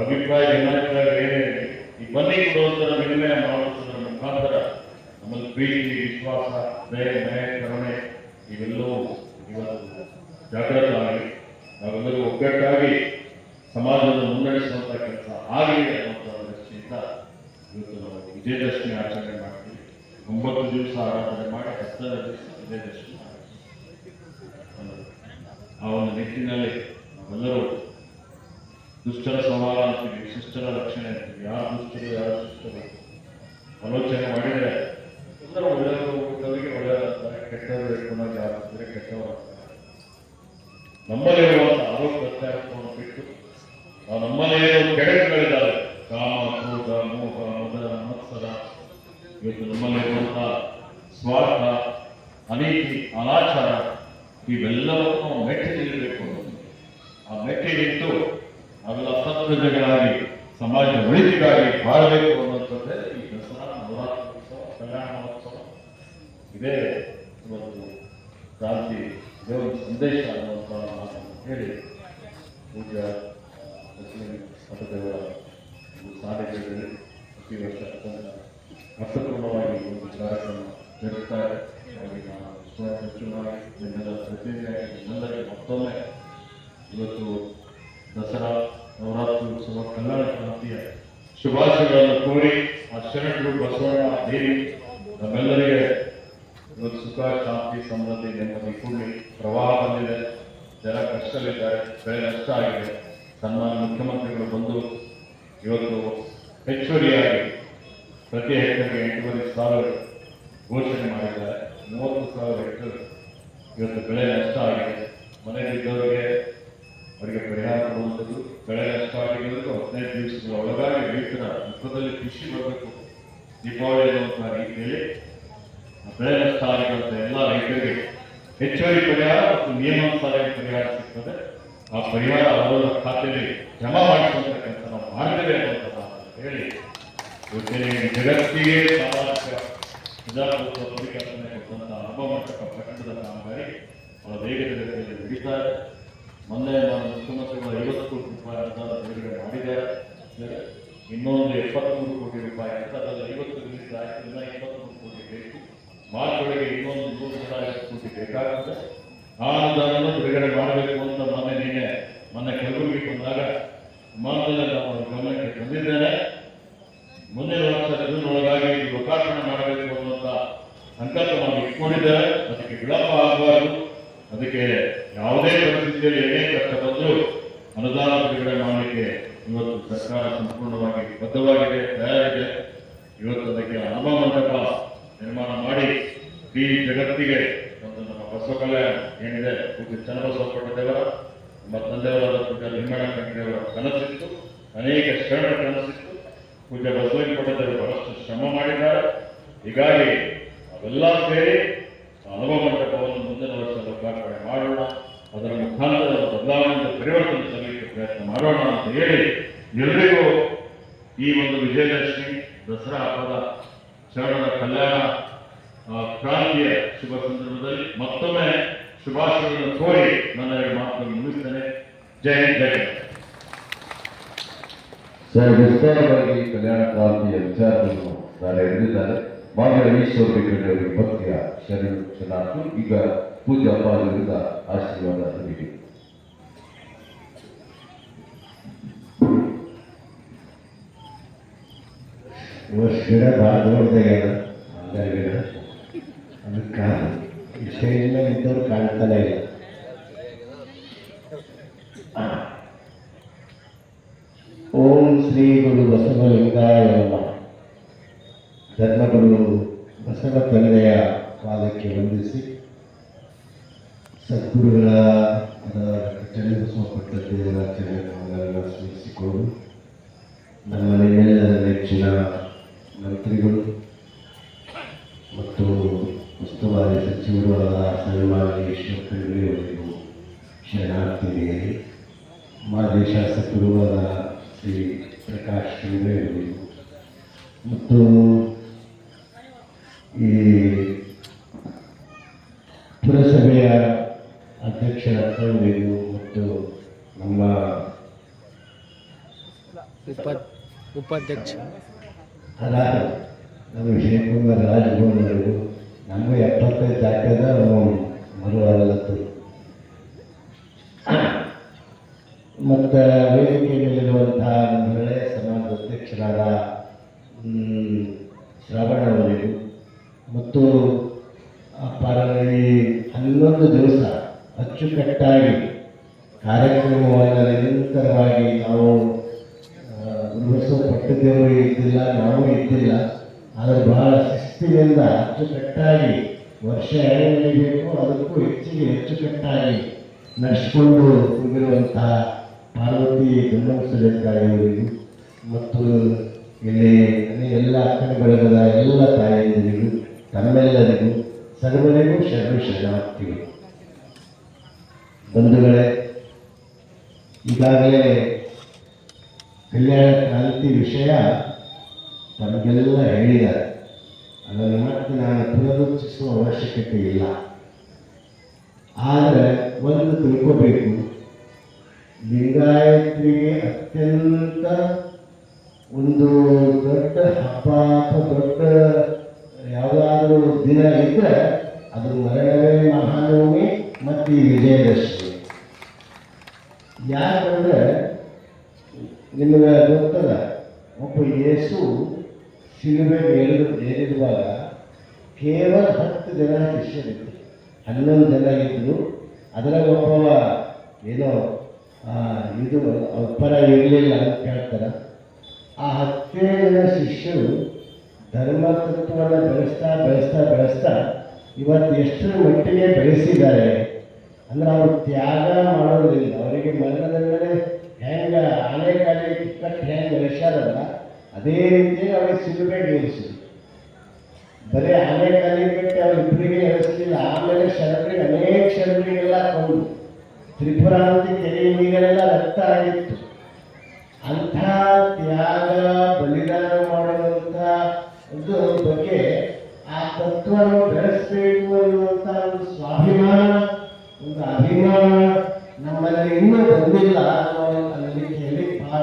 ಅಭಿಪ್ರಾಯ ಭಿನ್ನಾಭಿಪ್ರಾಯಗಳೇನೇ ಈ ಬನ್ನಿ ಕೊಡುವಂತಹ ವಿನಿಮಯ ಮಾಡುವುದರ ಮುಖಾಂತರ ನಮ್ಮಲ್ಲಿ ಪ್ರೀತಿ, ವಿಶ್ವಾಸ, ದಯೆ, ನ್ಯಾಯ, ಕರುಣೆ ಇವೆಲ್ಲವೂ ಇವತ್ತು ಜಾಗೃತ ಆಗಿ ನಾವೆಲ್ಲರೂ ಒಗ್ಗಟ್ಟಾಗಿ ಸಮಾಜವನ್ನು ಮುನ್ನಡೆಸುವಂಥ ಕೆಲಸ ಆಗಲಿ ಅನ್ನುವಂಥ ದೃಷ್ಟಿಯಿಂದ ಇವತ್ತು ನಾವು ವಿಜಯದಶಮಿ ಆಚರಣೆ ಮಾಡ್ತೀವಿ. 9 ದಿವಸ ಆರಾಧನೆ ಮಾಡಿ 10ನೇ ದಿವಸ ವಿಜಯದಶಮಿ ಮಾಡ್ತೀವಿ. ಆ ಒಂದು ನಿಟ್ಟಿನಲ್ಲಿ ನಾವೆಲ್ಲರೂ ದುಷ್ಟರ ಸಂಹಾರ ಅಂತೀವಿ, ಶಿಷ್ಟರ ರಕ್ಷಣೆ ಅಂತೀವಿ. ಯಾರು ದುಷ್ಟರು ಯಾರು ಶಿಷ್ಟರು ಆಲೋಚನೆ ಮಾಡಿದರೆ ಎಲ್ಲರೂ ಒಳ್ಳೆಯವರಿಗೆ ಒಳ್ಳೆಯದಾಗ್ತಾರೆ, ಕೆಟ್ಟವರು ಇಟ್ಕೊಂಡಾಗ ಯಾರಿದ್ರೆ ಕೆಟ್ಟವರಾಗ್ತಾರೆ. ನಮ್ಮಲ್ಲಿರುವಂಥ ಆರೋಗ್ಯ ಪ್ರತ್ಯಾರೋಪವನ್ನು ಬಿಟ್ಟು ನಾವು ನಮ್ಮಲ್ಲೇ ಕೆಡಕುಗಳಿದ್ದಾವೆ, ಕಾಮ, ಕ್ರೋಧ, ಮೋಹ, ಮದ, ಮತ್ಸರ, ಇವತ್ತು ನಮ್ಮಲ್ಲಿರುವಂಥ ಸ್ವಾರ್ಥ, ಅನೀತಿ, ಅನಾಚಾರ ಇವೆಲ್ಲವನ್ನು ಮೆಟ್ಟಿ ನಿಲ್ಲಬೇಕು. ಆ ಮೆಟ್ಟಿ ನಿಂತು ಅವೆಲ್ಲ ಸತ್ಸಜ್ಜಗಳಾಗಿ ಸಮಾಜದ ಒಳಿತಿಗಾಗಿ ಬಾಳಬೇಕು ಅನ್ನುವಂಥದ್ದೇ ಈ ದಸರಾ, ನವರಾತ್ರೋತ್ಸವ, ಕಲ್ಯಾಣ ಮಹೋತ್ಸವ. ಇದೇ ಇವತ್ತು ಕ್ರಾಂತಿ ದೇವರ ಸಂದೇಶ ಅನ್ನುವಂಥ ಮಾತನ್ನು ಹೇಳಿ ಪೂಜ್ಯ ಮಠದೇವರ ಸಾಧನೆಗಳಲ್ಲಿ ಪ್ರತಿ ವರ್ಷ ಅತ್ಯಂತ ಅರ್ಥಪೂರ್ಣವಾಗಿ ಒಂದು ಕಾರ್ಯಕ್ರಮ ಜರುಗುತ್ತಾರೆ. ಹಾಗಾಗಿ ನಾನು ಹೆಚ್ಚುನಾಗಿ ನಿನ್ನೆಲ್ಲ ಪ್ರತಿನಿಧಿಯಾಗಿ ನಿಮ್ಮೆಲ್ಲರಿಗೆ ಮತ್ತೊಮ್ಮೆ ಇವತ್ತು ದಸರಾ, ನವರಾತ್ರೋತ್ಸವ, ಕಲ್ಯಾಣ ಕ್ರಾಂತಿಯ ಶುಭಾಶಯಗಳನ್ನು ಕೋರಿ ಆ ಶರಣರು ಬಸವಣ್ಣ ದೇವಿ ನಮ್ಮೆಲ್ಲರಿಗೆ ಇವತ್ತು ಸುಖ, ಶಾಂತಿ, ಸಮೃದ್ಧಿ, ನೆಮ್ಮದಿ ಕೂಡಲಿ. ಪ್ರವಾಹ ಬಂದಿದೆ, ಜನ ಕಷ್ಟದಲ್ಲಿದ್ದಾರೆ, ಬೆಳೆ ನಷ್ಟ ಆಗಿದೆ. ಸನ್ಮಾನ್ಯ ಮುಖ್ಯಮಂತ್ರಿಗಳು ಬಂದು ಇವತ್ತು ಹೆಚ್ಚುವರಿಯಾಗಿ ಪ್ರತಿ ಹೆಕ್ಟರ್ಗೆ 8,500 ಘೋಷಣೆ ಮಾಡಿದ್ದಾರೆ. 30,000 ಹೆಕ್ಟರ್ ಇವತ್ತು ಬೆಳೆ ನಷ್ಟ ಆಗಿದೆ. ಮನೆಯಲ್ಲಿದ್ದವರಿಗೆ ಅವರಿಗೆ ಪರಿಹಾರ ಕೊಡುವಂಥದ್ದು, ಬೆಳೆ ನಷ್ಟ ಆಗಿರೋದು 15 ದಿವಸಗಳ ಒಳಗಾಗಿ ರೈತರ ಮುಖದಲ್ಲಿ ಖುಷಿ ಬರಬೇಕು. ದೀಪಾವಳಿ ಅನ್ನುವಂಥ ರೀತಿಯಲ್ಲಿ ಬೆಳೆ ನಷ್ಟ ಆಗಿರುವಂಥ ಎಲ್ಲ ರೈತರಿಗೆ ಹೆಚ್ಚುವರಿ ಪರಿಹಾರ ಮತ್ತು ನಿಯಮಾನುಸಾರ ಪರಿಹಾರ ಸಿಗ್ತದೆ. ಆ ಪರಿಹಾರ ಅವರ ಖಾತೆಯಲ್ಲಿ ಜಮಾ ಮಾಡಿಸುವಂಥ ಕೆಲಸ ನಾವು ಮಾಡ್ತೇವೆ ಅನ್ನುವಂಥ ಹೇಳಿ ಇವತ್ತಿನ ಜಗತ್ತಿಗೆ ಸಾಮಾಜಿಕ ಪ್ರಜಾಪ್ರಭುತ್ವ ಪರಿಕಲ್ಪನೆ ಕೊಟ್ಟಂಥ ಹಬ್ಬಮಂಟಪ ಕಟ್ಟಡದ ಕಾಮಗಾರಿ ಬಹಳ ವೇಗದಲ್ಲಿ ನಡೀತಾರೆ. ಮೊನ್ನೆ ನಾನು ಮುಖ್ಯಮಂತ್ರಿಗಳು 50 ಕೋಟಿ ರೂಪಾಯಿ ಅನುದಾನ ಬಿಡುಗಡೆ ಮಾಡಿದ್ದಾರೆ. ಇನ್ನೊಂದು 73 ಕೋಟಿ ರೂಪಾಯಿ ಅಂತ ಅದರಲ್ಲಿ 50 ರಿಲೀಸ್ ಆಯಿತು, ಇನ್ನು 23 ಕೋಟಿ ಬೇಕು. ಮಾರ್ಚ್ ಒಳಗೆ ಇನ್ನೊಂದು 150 ಕೋಟಿ ಬೇಕಾಗುತ್ತೆ. ಆ ಅನುದಾನವನ್ನು ಬಿಡುಗಡೆ ಮಾಡಬೇಕು ಅಂತ ಮೊನ್ನೆ ಕಲಬುರಗಿ ಬಂದಾಗ ವಿಮಾನದಲ್ಲಿ ನಾವು ಗಮನಕ್ಕೆ ತಂದಿದ್ದೇನೆ. ಮುಂದಿನ ವರ್ಷ ಜೂನ್ ಒಳಗಾಗಿ ಲೋಕಾರ್ಪಣೆ ಮಾಡಬೇಕು ಅನ್ನುವಂಥ ಸಂಕಲ್ಪ ನಾವು ಇಟ್ಕೊಂಡಿದ್ದೇವೆ. ಅದಕ್ಕೆ ವಿಳಂಬ ಆಗಬಾರದು. ಅದಕ್ಕೆ ಯಾವುದೇ ಪರಿಸ್ಥಿತಿಯಲ್ಲಿ ಏನೇ ಕಷ್ಟ ಬಂದರೂ ಅನುದಾನ ಬಿಡುಗಡೆ ಮಾಡಲಿಕ್ಕೆ ಇವತ್ತು ಸರ್ಕಾರ ಸಂಪೂರ್ಣವಾಗಿ ಬದ್ಧವಾಗಿದೆ, ತಯಾರಿದೆ. ಇವತ್ತು ಅದಕ್ಕೆ ಹನುಮ ಮಂಟಪ ನಿರ್ಮಾಣ ಮಾಡಿ ಇಡೀ ಜಗತ್ತಿಗೆ ಒಂದು ನಮ್ಮ ಬಸವ ಕಲ್ಯಾಣ ಏನಿದೆ ಪೂಜ್ಯ ಚನ್ನಬಸವ ದೇವರ ನಮ್ಮ ತಂದೆಯವರಾದ ಪೂಜ್ಯ ನಿರ್ಮಾಣ ಕಂಠದೇವರ ಕನಸಿತ್ತು, ಅನೇಕ ಶರಣರ ಕನಸಿತ್ತು. ಪೂಜ್ಯ ಬಸವಲಿಂಗ ದೇವರು ಬಹಳಷ್ಟು ಶ್ರಮ ಮಾಡಿದ್ದಾರೆ. ಹೀಗಾಗಿ ಅವೆಲ್ಲ ಸೇರಿ ಹನುಮ ಮಂಟಪವನ್ನು ಮುಂದಿನ ವರ್ಷ ಲೋಕಾರ್ಪಣೆ ಮಾಡೋಣ, ಅದರ ಮುಖಾಂತರ ಬದಲಾವಣೆ ಪರಿವರ್ತನೆ ತರಲಿಕ್ಕೆ ಪ್ರಯತ್ನ ಮಾಡೋಣ ಅಂತ ಹೇಳಿ ಎಲ್ಲರಿಗೂ ಈ ಒಂದು ವಿಜಯದಶಮಿ ದಸರಾ ಹಬ್ಬದ ಶರಣರ ಕಲ್ಯಾಣ ಕ್ರಾಂತಿಯ ಶುಭ ಸಂದರ್ಭದಲ್ಲಿ ಮತ್ತೊಮ್ಮೆ ಶುಭಾಶಯಗಳನ್ನು ಕೋರಿ ನನ್ನ 2 ಮಾತುಗಳನ್ನು ಮುಗಿಸ್ತೇನೆ. ಜೈ ಹಿಂದ್, ಜೈ ಹಿಂದ್. ಸರ್, ವಿಸ್ತಾರವಾಗಿ ಕಲ್ಯಾಣ ಕ್ರಾಂತಿಯ ವಿಚಾರವನ್ನು ನಾನು ಹೇಳಿದ್ದಾರೆ. ಮಾನ್ಯ ಈಶ್ವರ ಅವರಿಗೆ ಭಕ್ತಿಯ ಶರಣಾರ್ಥಿ. ಈಗ ಪೂಜ್ಯ ಅಪ್ಪಾಜಿಯವರಿಂದ ಆಶೀರ್ವಾದ ನೀಡಿ. ಗಿಡ ಭಾಳ ದೊಡ್ಡದಾಗ್ಯದ, ಅಂಗಡಿ ಗಿಡ. ಅದಕ್ಕೆ ವಿಷಯ ಇದ್ದವ್ರು ಕಾಣ್ತಾನೆ ಇಲ್ಲ. ಓಂ ಶ್ರೀ ಗುರು ಬಸವಲಿಂಗಾಯ ನಮಃ. ಧರ್ಮಗುರು ಬಸವ ತಂದೆಯ ಪಾದಕ್ಕೆ ವಂದಿಸಿ ಸದ್ಗುರುಗಳ ಚನ್ನಬಸವಪಟ್ಟದೇವರ ಚರಣಗಳನ್ನು ಸ್ಮರಿಸಿಕೊಂಡು ನಮ್ಮ ಮನೆಯೆಲ್ಲರ ನೆಚ್ಚಿನ ಮಂತ್ರಿಗಳು ಮತ್ತು ಉಸ್ತುವಾರಿ ಸಚಿವರು ಆದ ಸನ್ಮಾನ್ಯ ಈಶ್ವರ ಖಂಡ್ರೆ ಅವರಿಗೂ ಶರಣಾರ್ಥಿಗಳಿಗೆ, ಮಾಜಿ ಶಾಸಕರು ಆದ ಶ್ರೀ ಪ್ರಕಾಶ್ ಖಂಡ್ರೆ ಅವರಿಗೂ ಮತ್ತು ಈ ಪುರಸಭೆಯ ಅಧ್ಯಕ್ಷರಾಗಿದ್ದು ಮತ್ತು ನಮ್ಮ ಉಪಾಧ್ಯಕ್ಷ ನಮ್ಮ ವಿಜಯಕುಮಾರ್ ರಾಜಭವನ್ ಅವರಿಗೂ ನಮ್ಮ 75 ದಾಟದ ಮರುವಾಗಲತ್ತು ಮತ್ತು ವೇದಿಕೆಯಲ್ಲಿರುವಂತಹ ನಮ್ಮ ಹಳೆಯ ಸಮಾಜದ ಅಧ್ಯಕ್ಷರಾದ ಶ್ರಾವಣ ಅವರಿಗೂ ಮತ್ತು ಈ 11 ದಿವಸ ಅಚ್ಚುಕಟ್ಟಾಗಿ ಕಾರ್ಯಕ್ರಮವನ್ನು ನಿರಂತರವಾಗಿ ನಾವು ಪಟ್ಟಿದ್ದೇವೆ ಇದ್ದಿಲ್ಲ, ನಾವು ಇದ್ದಿಲ್ಲ, ಆದರೆ ಬಹಳ ಶಿಸ್ತಿನಿಂದ ಅಚ್ಚುಕಟ್ಟಾಗಿ ವರ್ಷ ಹೇಗೆ ನಡೀಬೇಕು ಅದಕ್ಕೂ ಹೆಚ್ಚಿಗೆ ಅಚ್ಚುಕಟ್ಟಾಗಿ ನಡೆಸಿಕೊಂಡು ಹೋಗಿರುವಂತಹ ಪಾರ್ವತಿ ದುಂಡಂಸದೇಕಾಯಿಯವರಿಗೂ ಮತ್ತು ಇಲ್ಲಿ ಎಲ್ಲ ಅಕ್ಕನ ಬಳಗದ ಎಲ್ಲ ತಾಯಿಯಂದಿರಿಗೂ ತಮ್ಮೆಲ್ಲರಿಗೂ ಸರ್ವರಿಗೂ ಶರಣಾರ್ಥಿಗಳು. ಬಂಧುಗಳೇ, ಈಗಾಗಲೇ ಕಲ್ಯಾಣ ಕ್ರಾಂತಿ ವಿಷಯ ತಮಗೆಲ್ಲ ಹೇಳಿದ್ದಾರೆ. ಅದನ್ನು ಮತ್ತೆ ನಾನು ಪುನರುಚ್ಚರಿಸುವ ಅವಶ್ಯಕತೆ ಇಲ್ಲ. ಆದರೆ ಒಂದು ತಿಳ್ಕೋಬೇಕು, ಲಿಂಗಾಯತರಿಗೆ ಅತ್ಯಂತ ಒಂದು ದೊಡ್ಡ ಹಬ್ಬ ಅಥವಾ ದೊಡ್ಡ ಯಾವುದಾದ್ರೂ ದಿನ ಇದ್ದರೆ ಅದು ಮರಣವೇ ಮಹಾನವಮಿ ಮತ್ತು ಈ ವಿಜಯದಶಮಿ. ಯಾಕಂದರೆ ನಿಮಗೆ ಗೊತ್ತದ, ಒಬ್ಬ ಯೇಸು ಶಿಲುಬೆಗೆ ಏರಿರುವಾಗ ಕೇವಲ 10 ಜನ ಶಿಷ್ಯರಿದ್ದರು, 11 ಜನ ಇದ್ದರು. ಅದರಾಗ ಒಬ್ಬ ಏನೋ ಇದು ಪರ ಇರಲಿಲ್ಲ ಅಂತ ಹೇಳ್ತಾರೆ. ಆ 10 ಜನ ಶಿಷ್ಯರು ಧರ್ಮತತ್ವವನ್ನು ಬೆಳೆಸ್ತಾ ಇವತ್ತು ಎಷ್ಟರ ಮಟ್ಟಿಗೆ ಬೆಳೆಸಿದ್ದಾರೆ ಅಂದ್ರೆ ಅವರು ತ್ಯಾಗ ಮಾಡೋದ್ರಿಂದ ಅವರಿಗೆ ಮರಣದ ಮೇಲೆ ಹೆಂಗೆ ಆನೆಕಾಲಿ ಕಟ್ಟಿ ಹೆಂಗೆ ಬೆಳೆಸ್ಯಾರಲ್ಲ ಅದೇ ರೀತಿ ಅವ್ರಿಗೆ ಶಿಲುಬೆಗೆ ಏರಿಸಿದ್ರು. ಬರೀ ಆನೆಕಾಲಿ ಕಟ್ಟಿ ಅವರಿಬ್ಬರಿಗೆ ಏರಿಸಲಿಲ್ಲ. ಆಮೇಲೆ ಶರಣರಿಗೆ ಅನೇಕ ಶರಣರಿಗೆಲ್ಲ ಕೊಂಡು ತ್ರಿಪುರಾಂತಿ ಕೆರೆ ನೀರೆಲ್ಲ ರಕ್ತ ಆಗಿತ್ತು. ಅಂಥ ತ್ಯಾಗ ಬಲಿದಾನ ಮಾಡುವಂಥ ಒಂದು ಬಗ್ಗೆ ಆ ತತ್ವವನ್ನು ಬೆಳೆಸಬೇಕು ಅನ್ನುವಂಥ ಒಂದು ಸ್ವಾಭಿಮಾನ, ಒಂದು ಅಭಿಮಾನ ನಮ್ಮಲ್ಲಿ ಇನ್ನೂ ಬಂದಿಲ್ಲ ಅನ್ನೋದಕ್ಕೆ ಹೇಳಿ ಬಹಳ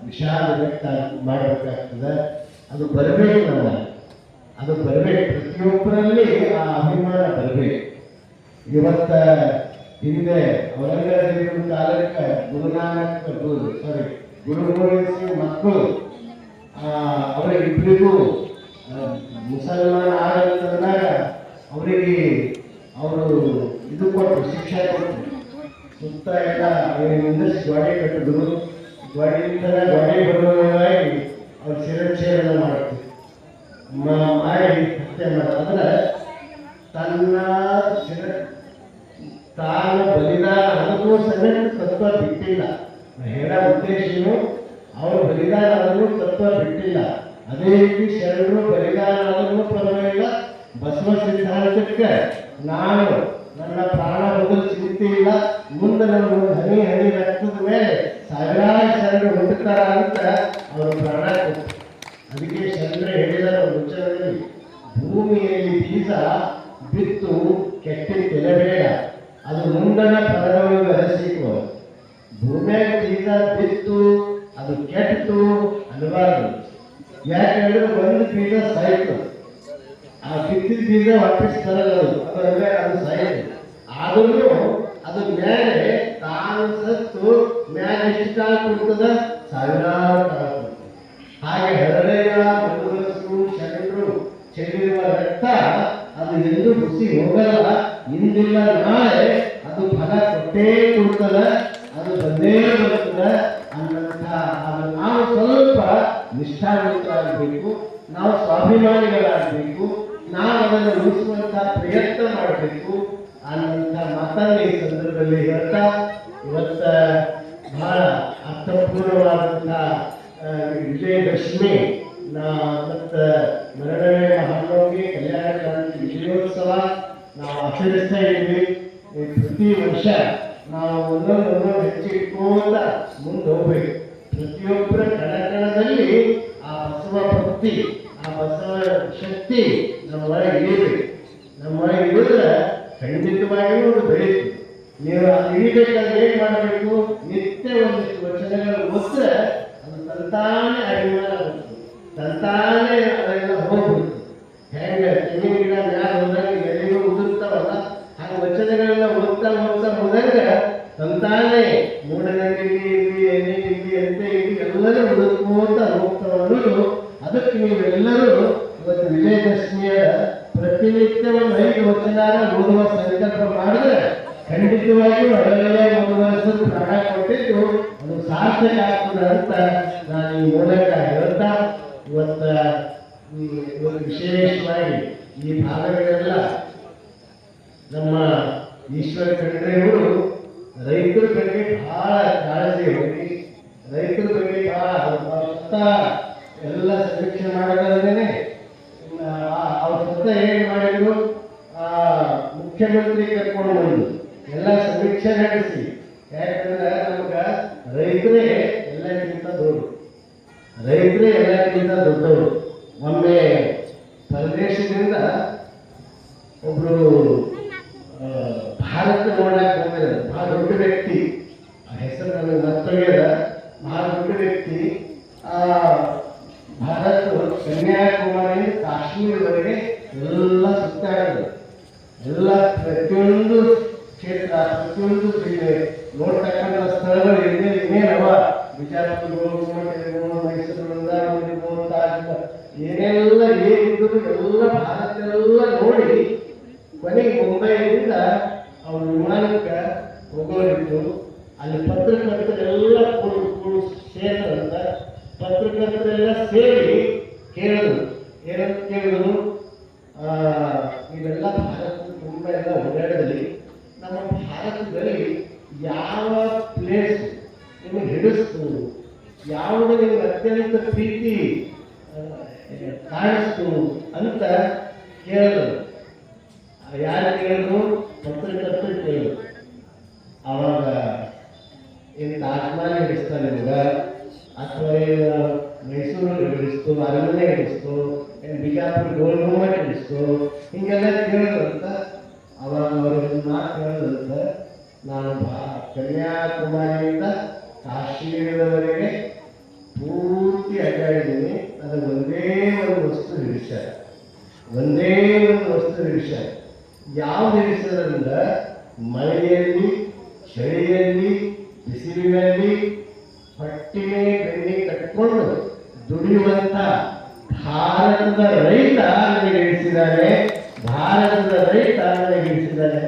ವಿಷಾದ ವ್ಯಕ್ತ ಮಾಡಬೇಕಾಗ್ತದೆ. ಅದು ಬರಬೇಕು, ಅದು ಬರಬೇಕು, ಪ್ರತಿಯೊಬ್ಬರಲ್ಲಿ ಆ ಅಭಿಮಾನ ಬರಬೇಕು. ಇವತ್ತ ಹಿಂದೆ ಔರಂಗಜೇಬನ ಕಾಲಕ್ಕೆ ಗುರು ಗೋವಿಂದ ಸಿಂಗ್ ಮಕ್ಕಳು ಅವರಿಬ್ಬರಿಗೂ ಮುಸಲ್ಮಾನ ಆಡಳಿತದಾಗ ಅವರಿಗೆ ಅವರು ಇದು ಕೊಟ್ಟರು, ಶಿಕ್ಷೆ ಕೊಟ್ಟರು. ಸುತ್ತ ಎಲ್ಲ ನಿಂದಿಸಿ ಗೋಡೆ ಕಟ್ಟಿದ್ರು. ಗೋಡೆಯಿಂದ ಗೋಡೆ ಬರುವಾಗಿ ಅವ್ರು ಶಿರಚ್ಛೇದನ ಮಾಡ್ತಿದ್ರು, ಮಾಡಿ ಹತ್ಯೆ ಮಾಡೋದು. ಅಂದ್ರೆ ತಾನು ಬಲಿದಾನ ಅದಕ್ಕೂ ಸಮೇತ ತತ್ವ ಬಿಟ್ಟಿಲ್ಲ. ಹೇಳೋ ಉದ್ದೇಶನು ಅವರು ಬಲಿದಾನ ಅದನ್ನು ತತ್ವ ಬಿಟ್ಟಿಲ್ಲ. ಅದೇ ರೀತಿ ಶರಣರು ಬಲಿದಾನ ಅದನ್ನು ಪರವಾಗಿಲ್ಲ. ಬಸವ ಸಿದ್ಧಾಂತಕ್ಕೆ ನಾನು ನನ್ನ ಪ್ರಾಣ ಬದಲು ಚಿಂತೆ ಇಲ್ಲ, ಮುಂದೆ ನನ್ನ ಹನಿ ಹನಿ ರಕ್ತದ ಮೇಲೆ ಸಾವಿರಾರು ಶರಣರು ಹುಟ್ಟುತ್ತಾರ ಅಂತ ಅವರು ಪ್ರಾಣ ಕೊಟ್ಟರು. ಅದಕ್ಕೆ ಶರಣರು ಹೇಳಿದ ವಚನದಲ್ಲಿ, ಭೂಮಿಯಲ್ಲಿ ಬೀಜ ಬಿತ್ತು ಕೆಟ್ಟಿದ್ದೆಲ್ಲಬೇಡ, ಅದು ಮುಂದನ ಫಲವನ್ನು ಹರಸಿಕೋ. ಭೂಮಿಯಾಗ ಬೀಜ ಬಿತ್ತು ಅದು ಕೆಟ್ಟು ಅನ್ನಬಾರದು. ಯಾಕೆ ಹೇಳಿದ್ರೆ ಒಂದು ಬೀಜ ಸಾಯ್ತು, ಆ ಬಿತ್ತಿದ ಬೀಜ ವಾಪಸ್ ತರಲ್ಲ, ಅದು ಸಾಯ್ತು. ಆದರೂ ಅದು ಮೇಲೆ ತಾನು ಸತ್ತು ಮೇಲೆ ಎಷ್ಟು ಕಾಲ ಕೊಡ್ತದ? ಸಾವಿರಾರು ಕಾಲ ಕೊಡ್ತದೆ. ಹಾಗೆ ಹರಳೆಯ ಮಧುರಸು ಶರಣರು ಚೆಲ್ಲಿರುವ ರಕ್ತ ಅದು ಎಂದು ಹುಸಿ ಹೋಗಲ್ಲ. ಇಂದಿಲ್ಲ ನಾಳೆ ಅದು ಫಲ ಕೊಟ್ಟೇ ಕೊಡ್ತದೆ, ಅದು ಬಂದೇ ಬರ್ತದೆ ಅನ್ನಂಥ ನಾವು ಸ್ವಲ್ಪ ನಿಷ್ಠಾವಂತರಾಗಬೇಕು, ನಾವು ಸ್ವಾಭಿಮಾನಿಗಳಾಗಬೇಕು, ನಾವು ಅದನ್ನು ಉಳಿಸುವಂಥ ಪ್ರಯತ್ನ ಮಾಡಬೇಕು ಅನ್ನಂಥ ಮಾತು ಮಾತನ್ನು ಈ ಸಂದರ್ಭದಲ್ಲಿ ಹೇಳ್ತಾ ಇವತ್ತ ಬಹಳ ಅರ್ಥಪೂರ್ಣವಾದಂತಹ ವಿಜಯದಶಮಿ ಮತ್ತು ಮರಣವೇ ಮಹಾನವಮಿ ಕಲ್ಯಾಣ ಕ್ರಾಂತಿ ವಿಜಯೋತ್ಸವ ನಾವು ಆಚರಿಸ್ತಾ ಇದ್ದೀವಿ. ಪ್ರತಿ ವರ್ಷ ನಾವು ಒಂದೊಂದು ಹೆಚ್ಚಿಟ್ಕೋತ ಮುಂದೆ ಹೋಗ್ಬೇಕು. ಪ್ರತಿಯೊಬ್ಬರ ಕಣಕಣದಲ್ಲಿ ಆ ಬಸವ ಭಕ್ತಿ, ಆ ಬಸವ ಶಕ್ತಿ ನಮ್ಮ ಒಳಗೆ ಇಳಿಬೇಕು. ನಮ್ಮ ಒಳಗೆ ಇಳಿದ್ರೆ ಖಂಡಿತವಾಗಿಯೂ ಒಂದು ಬೆಳೀತು. ನೀವು ಅದು ಇಳಿಬೇಕಾದ್ರೆ ಏನು ಮಾಡಬೇಕು? ನಿತ್ಯ ಒಂದಿಷ್ಟು ವಚನಗಳು ಓದಿದ್ರೆ ಅದು ತಂತಾನೆ ಅಭಿಮಾನ ಬರ್ತದೆ, ತಂತಾನೆ ಅದೆಲ್ಲ ಹೋಗ್ಬಿಡ್ತು. ಹೆಂಗೆ ತೆಂಗಿನ ಗಿಡ ಮ್ಯಾಲ ಹೋದಂಗೆ ಎಲೆಗಳು ಉದುರ್ತಾವಲ್ಲ, ಹಾಗೆ ವಚನಗಳನ್ನ ಓದ್ತಾ ಓದ್ತಾ ಹೋದಂಗೆ ತಂತಾನೆ ಮೂಢನಂಬಿಕೆ ಇಲ್ಲಿ ಎಣ್ಣೆ ಇಲ್ಲಿ ಅಂತೆ ಇಲ್ಲಿ ಎಲ್ಲರೂ ಹುಡುಕೋತ ಹೋಗ್ತಾವ ಅನ್ನೋದು. ಅದಕ್ಕೆ ನೀವೆಲ್ಲರೂ ಇವತ್ತು ವಿಜಯದಶಮಿಯ ಪ್ರತಿನಿತ್ಯ ಒಂದು 5 ವಚನ ಓದುವ ಸಂಕಲ್ಪ ಮಾಡಿದ್ರೆ ಖಂಡಿತವಾಗಿಯೂ ಒಳ್ಳೆಯ ಒಂದು ವರ್ಷದ ಪ್ರಾಣ ಕೊಟ್ಟಿದ್ದು ಅದು ಸಾರ್ಥಕ ಆಗ್ತದೆ ಅಂತ ನಾನು ಈ ಮೂಲಕ ಹೇಳ್ತಾ ಇವತ್ತು ವಿಶೇಷವಾಗಿ ಈ ಭಾಗಗಳೆಲ್ಲ ನಮ್ಮ ಈಶ್ವರ ಖಂಡ್ರೆಯವರು ರೈತರ ಬಗ್ಗೆ ಬಹಳ ಕಾಳಜಿ ಹೋಗಿ ರೈತರ ಬಗ್ಗೆ ಬಹಳ ಎಲ್ಲ ಸಮೀಕ್ಷೆ ಮಾಡೋದಲ್ಲದೆ ಅವ್ರ ಸುತ್ತ ಏನು ಮಾಡಿದ್ರು, ಮುಖ್ಯಮಂತ್ರಿ ಕರ್ಕೊಂಡು ಬಂದು ಎಲ್ಲ ಸಮೀಕ್ಷೆ ನಡೆಸಿ. ಯಾಕಂದ್ರೆ ನಮ್ಗೆ ರೈತರೇ ಎಲ್ಲಕ್ಕಿಂತ ದೊಡ್ಡವರು. ಒಮ್ಮೆ ಪರದೇಶದಿಂದ ಒಬ್ರು ಭಾರತ ನೋಡಕ್ಕೆ ಬಂದಿದ್ದಾರೆ, ಬಹಳ ದೊಡ್ಡ ವ್ಯಕ್ತಿ. ಆ ಹೆಸರು ನನಗೆ ಮರ್ತೋಗ್ಯದ. ಬಹಳ ದೊಡ್ಡ ವ್ಯಕ್ತಿ. ಭಾರತ ಕನ್ಯಾಕುಮಾರಿ ಕಾಶ್ಮೀರವರೆಗೆ ಎಲ್ಲ ಸುತ್ತಾಡಿದ್ರು. ಎಲ್ಲ ಪ್ರತಿಯೊಂದು ಕ್ಷೇತ್ರ, ಪ್ರತಿಯೊಂದು ಜಿಲ್ಲೆ ನೋಡ್ತಕ್ಕಂಥ ಸ್ಥಳಗಳು ಇನ್ನೇನವ ಬಿಜಾಪುರ, ಮೈಸೂರು, ವೃಂದಾವನ, ಏನೆಲ್ಲ ಏನಿದ್ರು ಎಲ್ಲ ಭಾರತ ಎಲ್ಲ ನೋಡಿ ಕೊನೆಗೆ ಮುಂಬೈನಿಂದ ಅವ್ರ ವಿಮಾನಕ್ಕೆ ಹೋಗೋರಿದ್ರು. ಅಲ್ಲಿ ಪತ್ರಕರ್ತರೆಲ್ಲ ಸೇರಿದಂತ ಪತ್ರಕರ್ತರೆಲ್ಲ ಸೇರಿ ಕೇಳಿದ್ರು. ಏನಂತ ಕೇಳಿದ್ರು? ಇವೆಲ್ಲ ಭಾರತ ತುಂಬ ಎಲ್ಲ ಓಡಾಡಲಿ, ನಮ್ಮ ಭಾರತದಲ್ಲಿ ಯಾವ ಪ್ಲೇಸ್ ನಿಮಗೆ ಹಿಡಿಸ್ತು, ಯಾವುದು ನಿಮಗೆ ಅತ್ಯಂತ ಪ್ರೀತಿ ಕಾಣಿಸ್ತು ಅಂತ ಕೇಳಿದ್ರು. ಯಾರು ಕೇಳಿದ್ರು? ಪತ್ರಕರ್ತರು ಕೇಳಿದ್ರು. ಆವಾಗ ಏನು ತಾಜ್ಮಹಲ್ ಹಿಡಿಸ್ತಾರೆ ನಿಮ್ಗೆ, ಅಥವಾ ಮೈಸೂರು ಹಿಡಿಸ್ತು, ಅರಮನೆ ಹಿಡಿಸ್ತು, ಏನು ಬಿಜಾಪುರ ಗೋಲ್ ಗುಮ್ಮಟ್ ಹಿಡಿಸ್ತು, ಹೀಗೆಲ್ಲ ಕೇಳಿದ್ರು ಅಂತ. ಅವಾಗ ಅವರು ಮಾತು ಹೇಳಿದಂತ, ನಾನು ಕನ್ಯಾಕುಮಾರಿಯಿಂದ ಕಾಶ್ಮೀರದವರೆಗೆ ಪೂರ್ತಿ ಅಡ್ಡಾಡಿದ್ದೀನಿ, ನನಗೆ ಒಂದೇ ಒಂದು ವಸ್ತು ಹಿಡಿಸ್ಯಾರ. ಯಾವ್ದು ಹಿಡಿಸೋದ್ರಿಂದ ಮಳೆಯಲ್ಲಿ, ಚಳಿಯಲ್ಲಿ, ಬಿಸಿಲಿನಲ್ಲಿ ಹೊಟ್ಟಿಗೆ ಬೆನ್ನಿ ಕಟ್ಕೊಂಡು ದುಡಿಯುವಂತ ಭಾರತದ ರೈತ ನನಗೆ ಹಿಡಿಸಿದ್ದಾನೆ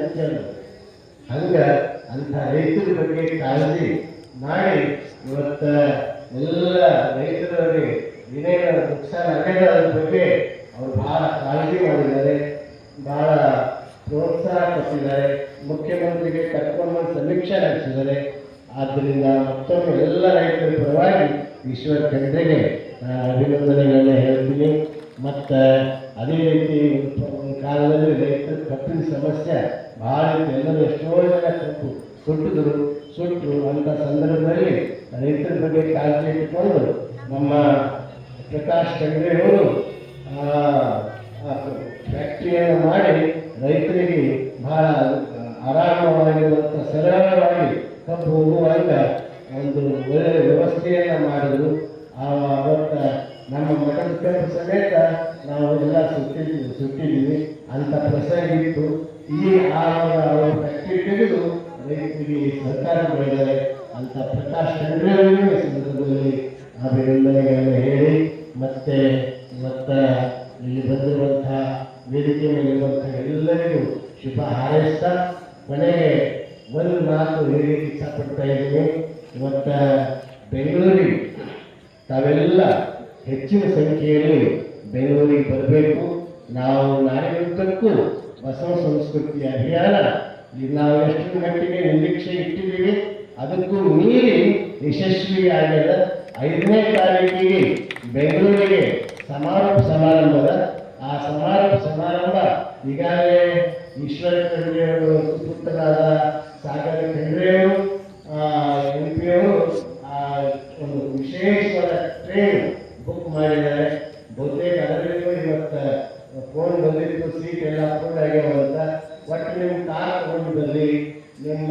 ಅಂತ ಹೇಳಿದ್ರು. ಹಂಗ ಅಂಥ ರೈತರ ಬಗ್ಗೆ ಕಾಳಜಿ ಮಾಡಿ ಇವತ್ತ ಎಲ್ಲ ರೈತರಿಗೆ ಏನೇನು ನುಕ್ಸಾನ ಆಗಿದೆ ಅದ್ರ ಬಗ್ಗೆ ಅವರು ಬಹಳ ಕಾಳಜಿ ಮಾಡಿದ್ದಾರೆ, ಬಹಳ ಪ್ರೋತ್ಸಾಹ ಕೊಟ್ಟಿದ್ದಾರೆ. ಮುಖ್ಯಮಂತ್ರಿಗೆ ಕರ್ಕೊಂಡು ಸಮೀಕ್ಷೆ ನಡೆಸಿದ್ದಾರೆ. ಆದ್ದರಿಂದ ಮತ್ತೊಮ್ಮೆ ಎಲ್ಲ ರೈತರ ಪರವಾಗಿ ಈಶ್ವರ ಖಂಡ್ರೆಗೆ ಅಭಿನಂದನೆಗಳನ್ನ ಹೇಳ್ತೀನಿ. ಮತ್ತು ಅದೇ ರೀತಿ ಕಾಲದಲ್ಲಿ ರೈತರ ಕಬ್ಬಿನ ಸಮಸ್ಯೆ ಭಾಳ ಇತ್ತು. ಎಲ್ಲರೂ ಎಷ್ಟೋ ಜನ ಕಬ್ಬು ಸುಟ್ಟರು ಅಂತ ಸಂದರ್ಭದಲ್ಲಿ ರೈತರ ಬಗ್ಗೆ ಕಾಳಜಿ ಇಟ್ಟುಕೊಂಡು ನಮ್ಮ ಪ್ರಕಾಶ್ ಖಂಡ್ರೆಯವರು ಫ್ಯಾಕ್ಟ್ರಿಯನ್ನು ಮಾಡಿ ರೈತರಿಗೆ ಬಹಳ ಆರಾಮವಾಗಿರುವಂಥ ಸರಳವಾಗಿ ಕಬ್ಬು ಹೋಗುವಾಗ ಒಂದು ಒಳ್ಳೆಯ ವ್ಯವಸ್ಥೆಯನ್ನು ಮಾಡಿದ್ರು. ಅವತ್ತು ನಮ್ಮ ಮಠದ ಕಬ್ಬು ಸಮೇತ ನಾವು ಎಲ್ಲ ಸುಟ್ಟಿದ್ದೀವಿ ಅಂತ ಪ್ರಸಂಗ ಇತ್ತು. ಅವರು ಫ್ಯಾಕ್ಟ್ರಿ ತೆಗೆದು ರೈತರಿಗೆ ಸರ್ಕಾರ ಮಾಡಿದ್ದಾರೆ ಅಂತ ಪ್ರಕಾಶ್ ಖಂಡ್ರೆಯವರಿಗೆ ಸಂದರ್ಭದಲ್ಲಿ ಅಭಿನಂದನೆಗಳನ್ನು ಹೇಳಿ, ಮತ್ತೆ ಇಲ್ಲಿ ಬಂದಿರುವಂಥ ವೇದಿಕೆ ಮೇಲಿರುವಂಥ ಎಲ್ಲರಿಗೂ ಶುಭ ಹಾರೈಸ್ತಾ ಕೊನೆಗೆ ಒಂದು ಮಾತು ಹೇಳಲಿಕ್ಕೆ ಇಷ್ಟಪಡ್ತಾ ಇದ್ದೀನಿ. ಇವತ್ತು ಬೆಂಗಳೂರಿಗೆ ತಾವೆಲ್ಲ ಹೆಚ್ಚಿನ ಸಂಖ್ಯೆಯಲ್ಲಿ ಬೆಂಗಳೂರಿಗೆ ಬರಬೇಕು. ನಾವು ನಾಡಿನುದ್ದಕ್ಕೂ ಬಸವ ಸಂಸ್ಕೃತಿ ಅಭಿಯಾನ ಈಗ ನಾವು ಎಷ್ಟು ಮಟ್ಟಿಗೆ ನಿರೀಕ್ಷೆ ಇಟ್ಟಿದ್ದೀವಿ ಅದಕ್ಕೂ ಮೀರಿ ಯಶಸ್ವಿಯಾಗ್ಯದ. 5ನೇ ತಾರೀಕಿಗೆ ಬೆಂಗಳೂರಿಗೆ ಸಮಾರೋಪ ಸಮಾರಂಭದ ಆ ಸಮಾರೋಪ ಸಮಾರಂಭ ಈಗಾಗಲೇ ಈಶ್ವರ ಖಂಡ್ರೆಯವರು ಸುಪುತ್ರರಾದ ಸಾಗರ ಖಂಡ್ರೆಯವರು MP ಅವರು ಒಂದು ವಿಶೇಷವಾದ ಟ್ರೈನ್ ಬುಕ್ ಮಾಡಿದ್ದಾರೆ. ಬಹುತೇಕ ಅದರಲ್ಲೂ ಇವತ್ತು ಫೋನ್ ಬಂದಿತ್ತು, ಸೀಟ್ ಎಲ್ಲ ಫುಲ್ ಆಗ್ಯಾವಂತ. ಒಟ್ಟು ನಿಮ್ಮ ಕಾರ್ ತಗೊಂಡು ಬರಲಿ, ನಿಮ್ಮ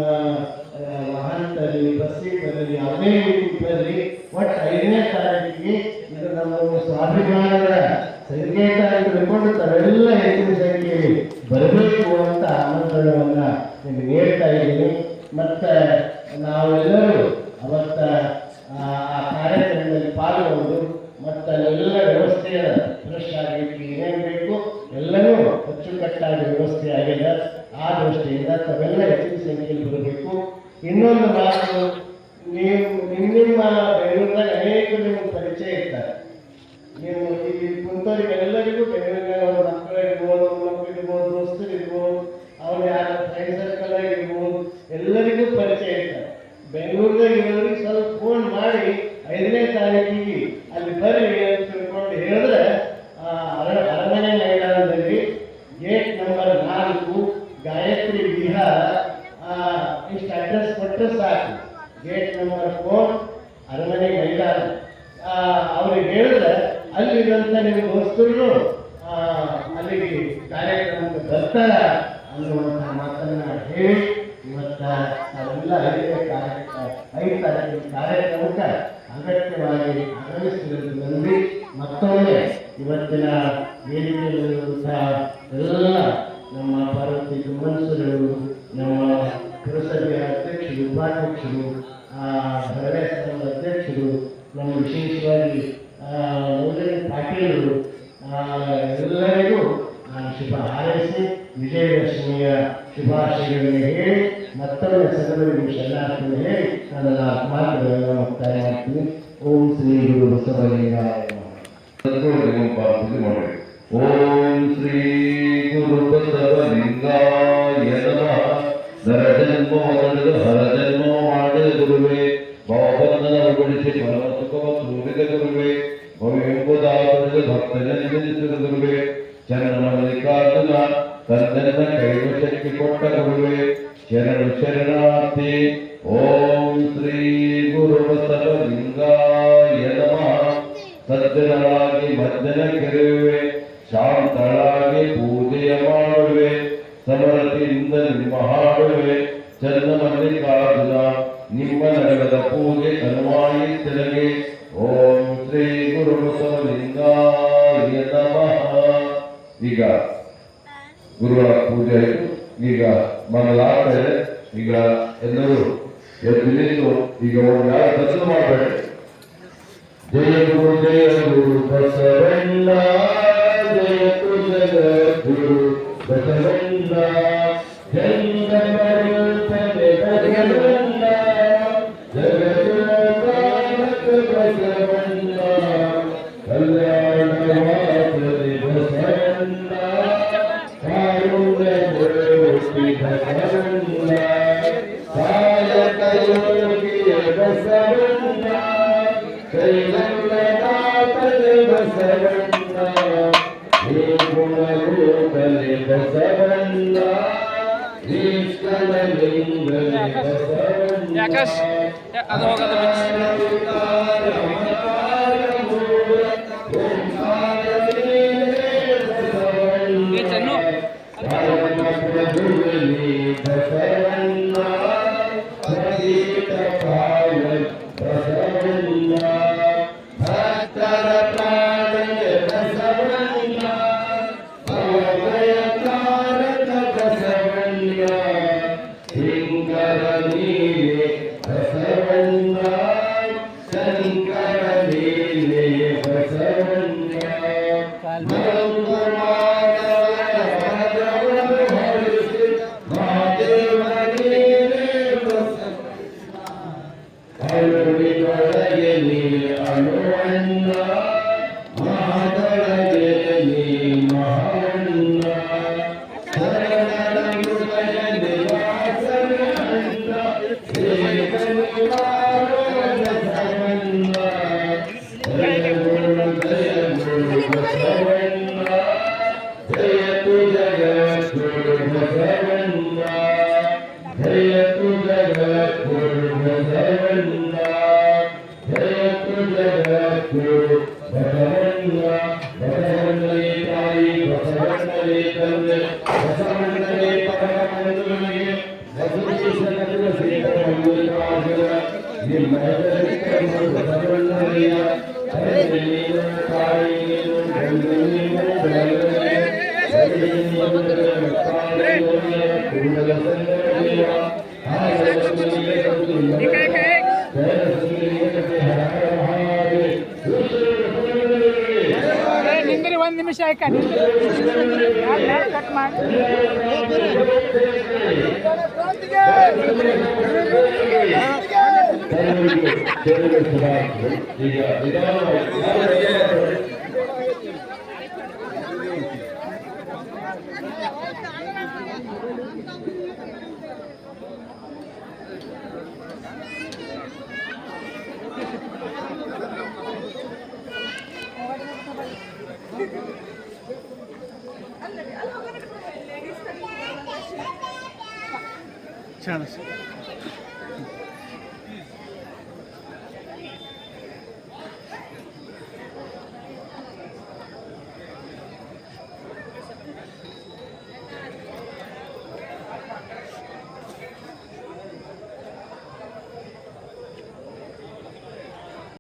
ವಾಹನದಲ್ಲಿ ಬಸ್ಸಿಗೆ ಬರಲಿ, ಯಾವುದೇ ರೀತಿ ಬರಲಿ. ಒಟ್ಟು 5ನೇ ತಾರೀಕಿಗೆ ಇದು ನಮ್ಮ ಸ್ವಾಭಿಮಾನದ ಸಂಕೇತ ಅಂತ ತಿಳ್ಕೊಂಡು ತಾವೆಲ್ಲ ಹೆಚ್ಚಿನ ಸಂಖ್ಯೆಯಲ್ಲಿ ಬರಬೇಕು ಅಂತ ಆಮಂತ್ರಣವನ್ನ ನಿಮಗೆ ನೀಡ್ತಾ ಇದ್ದೀನಿ. ಮತ್ತು ನಾವೆಲ್ಲರೂ ಅವತ್ತ ಆ ಕಾರ್ಯಕ್ರಮದಲ್ಲಿ ಪಾಲ್ಗೊಂಡು ಮತ್ತು ಅಲ್ಲೆಲ್ಲ ವ್ಯವಸ್ಥೆಯ ಫ್ರೆಶ್ ಆಗಲಿಕ್ಕೆ ಏನೇನು ಬೇಕು ಎಲ್ಲವೂ ಅಚ್ಚುಕಟ್ಟಾಗಿ ವ್ಯವಸ್ಥೆ ಆಗಿದೆ. ಆ ದೃಷ್ಟಿಯಿಂದ ತಾವೆಲ್ಲ ಹೆಚ್ಚಿನ ಸಂಖ್ಯೆಯಲ್ಲಿ ಬರಬೇಕು. ಇನ್ನೊಂದು ಮಾತು, ನೀವು ನಿಮ್ಮ ಬೆಂಗಳೂರಿನಾಗ ಅನೇಕರು ನಿಮಗೆ ಪರಿಚಯ ಇರ್ತಾರೆ. ನೀವು ಇಲ್ಲಿ ಕುಂತವರಿಗೆಲ್ಲರಿಗೂ ಬೆಂಗಳೂರಿನಾಗ ಅವ್ರ ಮಕ್ಕಳಿರ್ಬೋದು, ಮಕ್ಕಳಿರ್ಬೋದು, ದೋಸ್ತರಿರ್ಬೋದು, ಅವ್ರು ಯಾರ ಫ್ರೆಂಡ್ ಸರ್ಕಲ್ ಆಗಿರ್ಬೋದು, ಎಲ್ಲರಿಗೂ ಪರಿಚಯ ಇರ್ತಾರೆ. ಬೆಂಗಳೂರಿನಾಗ ಇರೋರಿಗೆ ಸ್ವಲ್ಪ ಫೋನ್ ಮಾಡಿ 5ನೇ ತಾರೀಕಿಗೆ ಅಲ್ಲಿ ಬರ್ರಿ ಅಂತ ತಿಳ್ಕೊಂಡು ಹೇಳಿದ್ರೆ ಅರಮನೆ ಮೈದಾನದಲ್ಲಿ ಗೇಟ್ ನಂಬರ್ 4 ಗಾಯತ್ರಿ ವಿಹಾರ ಇಷ್ಟು ಅಡ್ರೆಸ್ ಕೊಟ್ಟರೆ ಸಾಕು. ಗೇಟ್ ನಂಬರ್ 4 ಅರಮನೆ ಮೈದಾನ. ಅವ್ರಿಗೆ ಹೇಳಿದ್ರೆ ಅಲ್ಲಿರುವಂಥ ನಿಮ್ಮ ದೋಸ್ತರು ಅಲ್ಲಿಗೆ ಕಾರ್ಯಕ್ರಮಕ್ಕೆ ಬರ್ತಾರ ಅನ್ನುವಂಥ ಮಾತನ್ನ ಹೇಳಿ ಇವತ್ತು ನಾವೆಲ್ಲ 5 ತಾರೀಕಿನ ಕಾರ್ಯಕ್ರಮಕ್ಕೆ ಅಗತ್ಯವಾಗಿ ಆಗಮಿಸಿರುವುದು ನಂಬಿ ಮತ್ತೊಮ್ಮೆ ಇವತ್ತಿನ ವೇದಿಕೆಯಲ್ಲಿರುವಂತಹ ಎಲ್ಲ ನಮ್ಮ ಪಾರ್ವತಿ ಮನ್ಸೂರವರು, ನಮ್ಮ ಪುರಸಭೆಯ ಅಧ್ಯಕ್ಷರು, ಉಪಾಧ್ಯಕ್ಷರು, ಧರ್ಮೇಶ್ವರದ ಅಧ್ಯಕ್ಷರು, ನಮ್ಮ ವಿಶೇಷವಾಗಿ ಪಾಟೀಲರು, ಎಲ್ಲರಿಗೂ ನಾನು ಶುಭ ಹಾರೈಸಿ ವಿಜಯದಶಮಿಯ ಶುಭಾಶಯಗಳನ್ನು ಹೇಳಿ ಮತ್ತೊಮ್ಮೆ ಸದನರಿಗೆ ಶರಣಾರ್ಥಿಯನ್ನು ಹೇಳಿ ನನ್ನ ಮಾತುಗಳನ್ನು ಮುಕ್ತಾಯ ಮಾಡ್ತೀನಿ. ಓಂ ಶ್ರೀ ಗುರು ಬಸವಲಿಂಗಾಯ ನಮಃ. ಓಂ ಶ್ರೀ ಗುರು ಬಸವಲಿಂಗಾಯ ನಮಃ. ನರಜನ್ಮ ಮೊದಲು ಹರಜನ್ಮ ಮಾಡಿದ ಗುರುವೇ, ಭಾವಬಂಧನ ಉಳಿಸಿ ಪರಮಸುಖವ ತೋರಿದ ಗುರುವೇ, ಭವ್ಯಂಬುದಾದ ಭಕ್ತಜನಿಸಿದ ಗುರುವೇ, ಚನ್ನಮಲ್ಲಿಕಾರ್ಜುನ ತನ್ನನ್ನ ಕೈವ ಶಕ್ತಿ ಕೊಟ್ಟ ಗುರುವೇ, ಶರಣು ಶರಣಾರ್ಥಿ. ಓಂ ಶ್ರೀ ಗುರು ಬಸವಲಿಂಗಾಯ ನಮಃ. ಸಜ್ಜನರಾಗಿ ಮಜ್ಜನ ಕೆರೆಯುವೆ, ಶಾಂತಳಾಗಿ ಪೂಜೆಯ ಮಾಡುವೆ, ಸಮರತಿಯಿಂದ ನಿಮ್ಮ ಹಾಡುವೆ, ಚನ್ನಮಲ್ಲಿಕಾರ್ಜುನ ನಿಮ್ಮ ನಡೆದ ಪೂಜೆ ಅನುಮಾನಿತನಿಗೆ. ಓಂ ಶ್ರೀ ಗುರು ಬಸವಲಿಂಗಾಯ ನಮಃ. ಈಗ ಗುರುಗಳ ಪೂಜೆ ಆಯಿತು. ಈಗ ಮಂಗಳಾರ್ಥ ಇದೆ. ಈಗ ಎಲ್ಲರೂ ಎದ್ದು ನಿಂತು ಈಗ ಒಂದು ಯಾರು ದರ್ಶನ ಮಾಡಬೇಡಿ. ಜಯ ಗುರು ಬಸವಣ್ಣ, ಜಯ ಜಗದ್ಗುರು ಬಸವಣ್ಣ, ಜಯ ಬಸವಣ್ಣ, ಜಗದ್ಗುರು ಬಸವಣ್ಣ, ಕಲ್ಯಾಣವಾಗಲಿ ಬಸವಣ್ಣ, ಕಾರುಣ್ಯ ಮೂರ್ತಿ ಬಸವಣ್ಣ, ಕಾಯಕ ಯೋಗಿಯ ಬಸವಣ್ಣ, ಕೈಲಂಗನಾಥನೆ ಬಸವಣ್ಣ, ಹೇ ಗುಣರೂಪನೆ ಬಸವಣ್ಣ, ಈಶ್ವರಲಿಂಗನೆ ಬಸವಣ್ಣ, ಅದು ಹೋಗೋದು ಶಂಕರ ನಿಮ್ಮ ಹೆಸರಿಟ್ಟು ಬರುವರಿಯ ಹರಿಯೇನು ತಾಯಿಯೇನು ಗಂಗೇನು ಬೆಳಗೇನು ಕೂಡಲ ಸಂಗಮೇಯ ನಿಂದ್ರಿ ಒಂದ್ ನಿಮಿಷ ಆಯ್ಕ ಕಟ್ ಮಾಡಿ ಈಗ ನಿಧಾನವಾಗಿ ಚಾಣ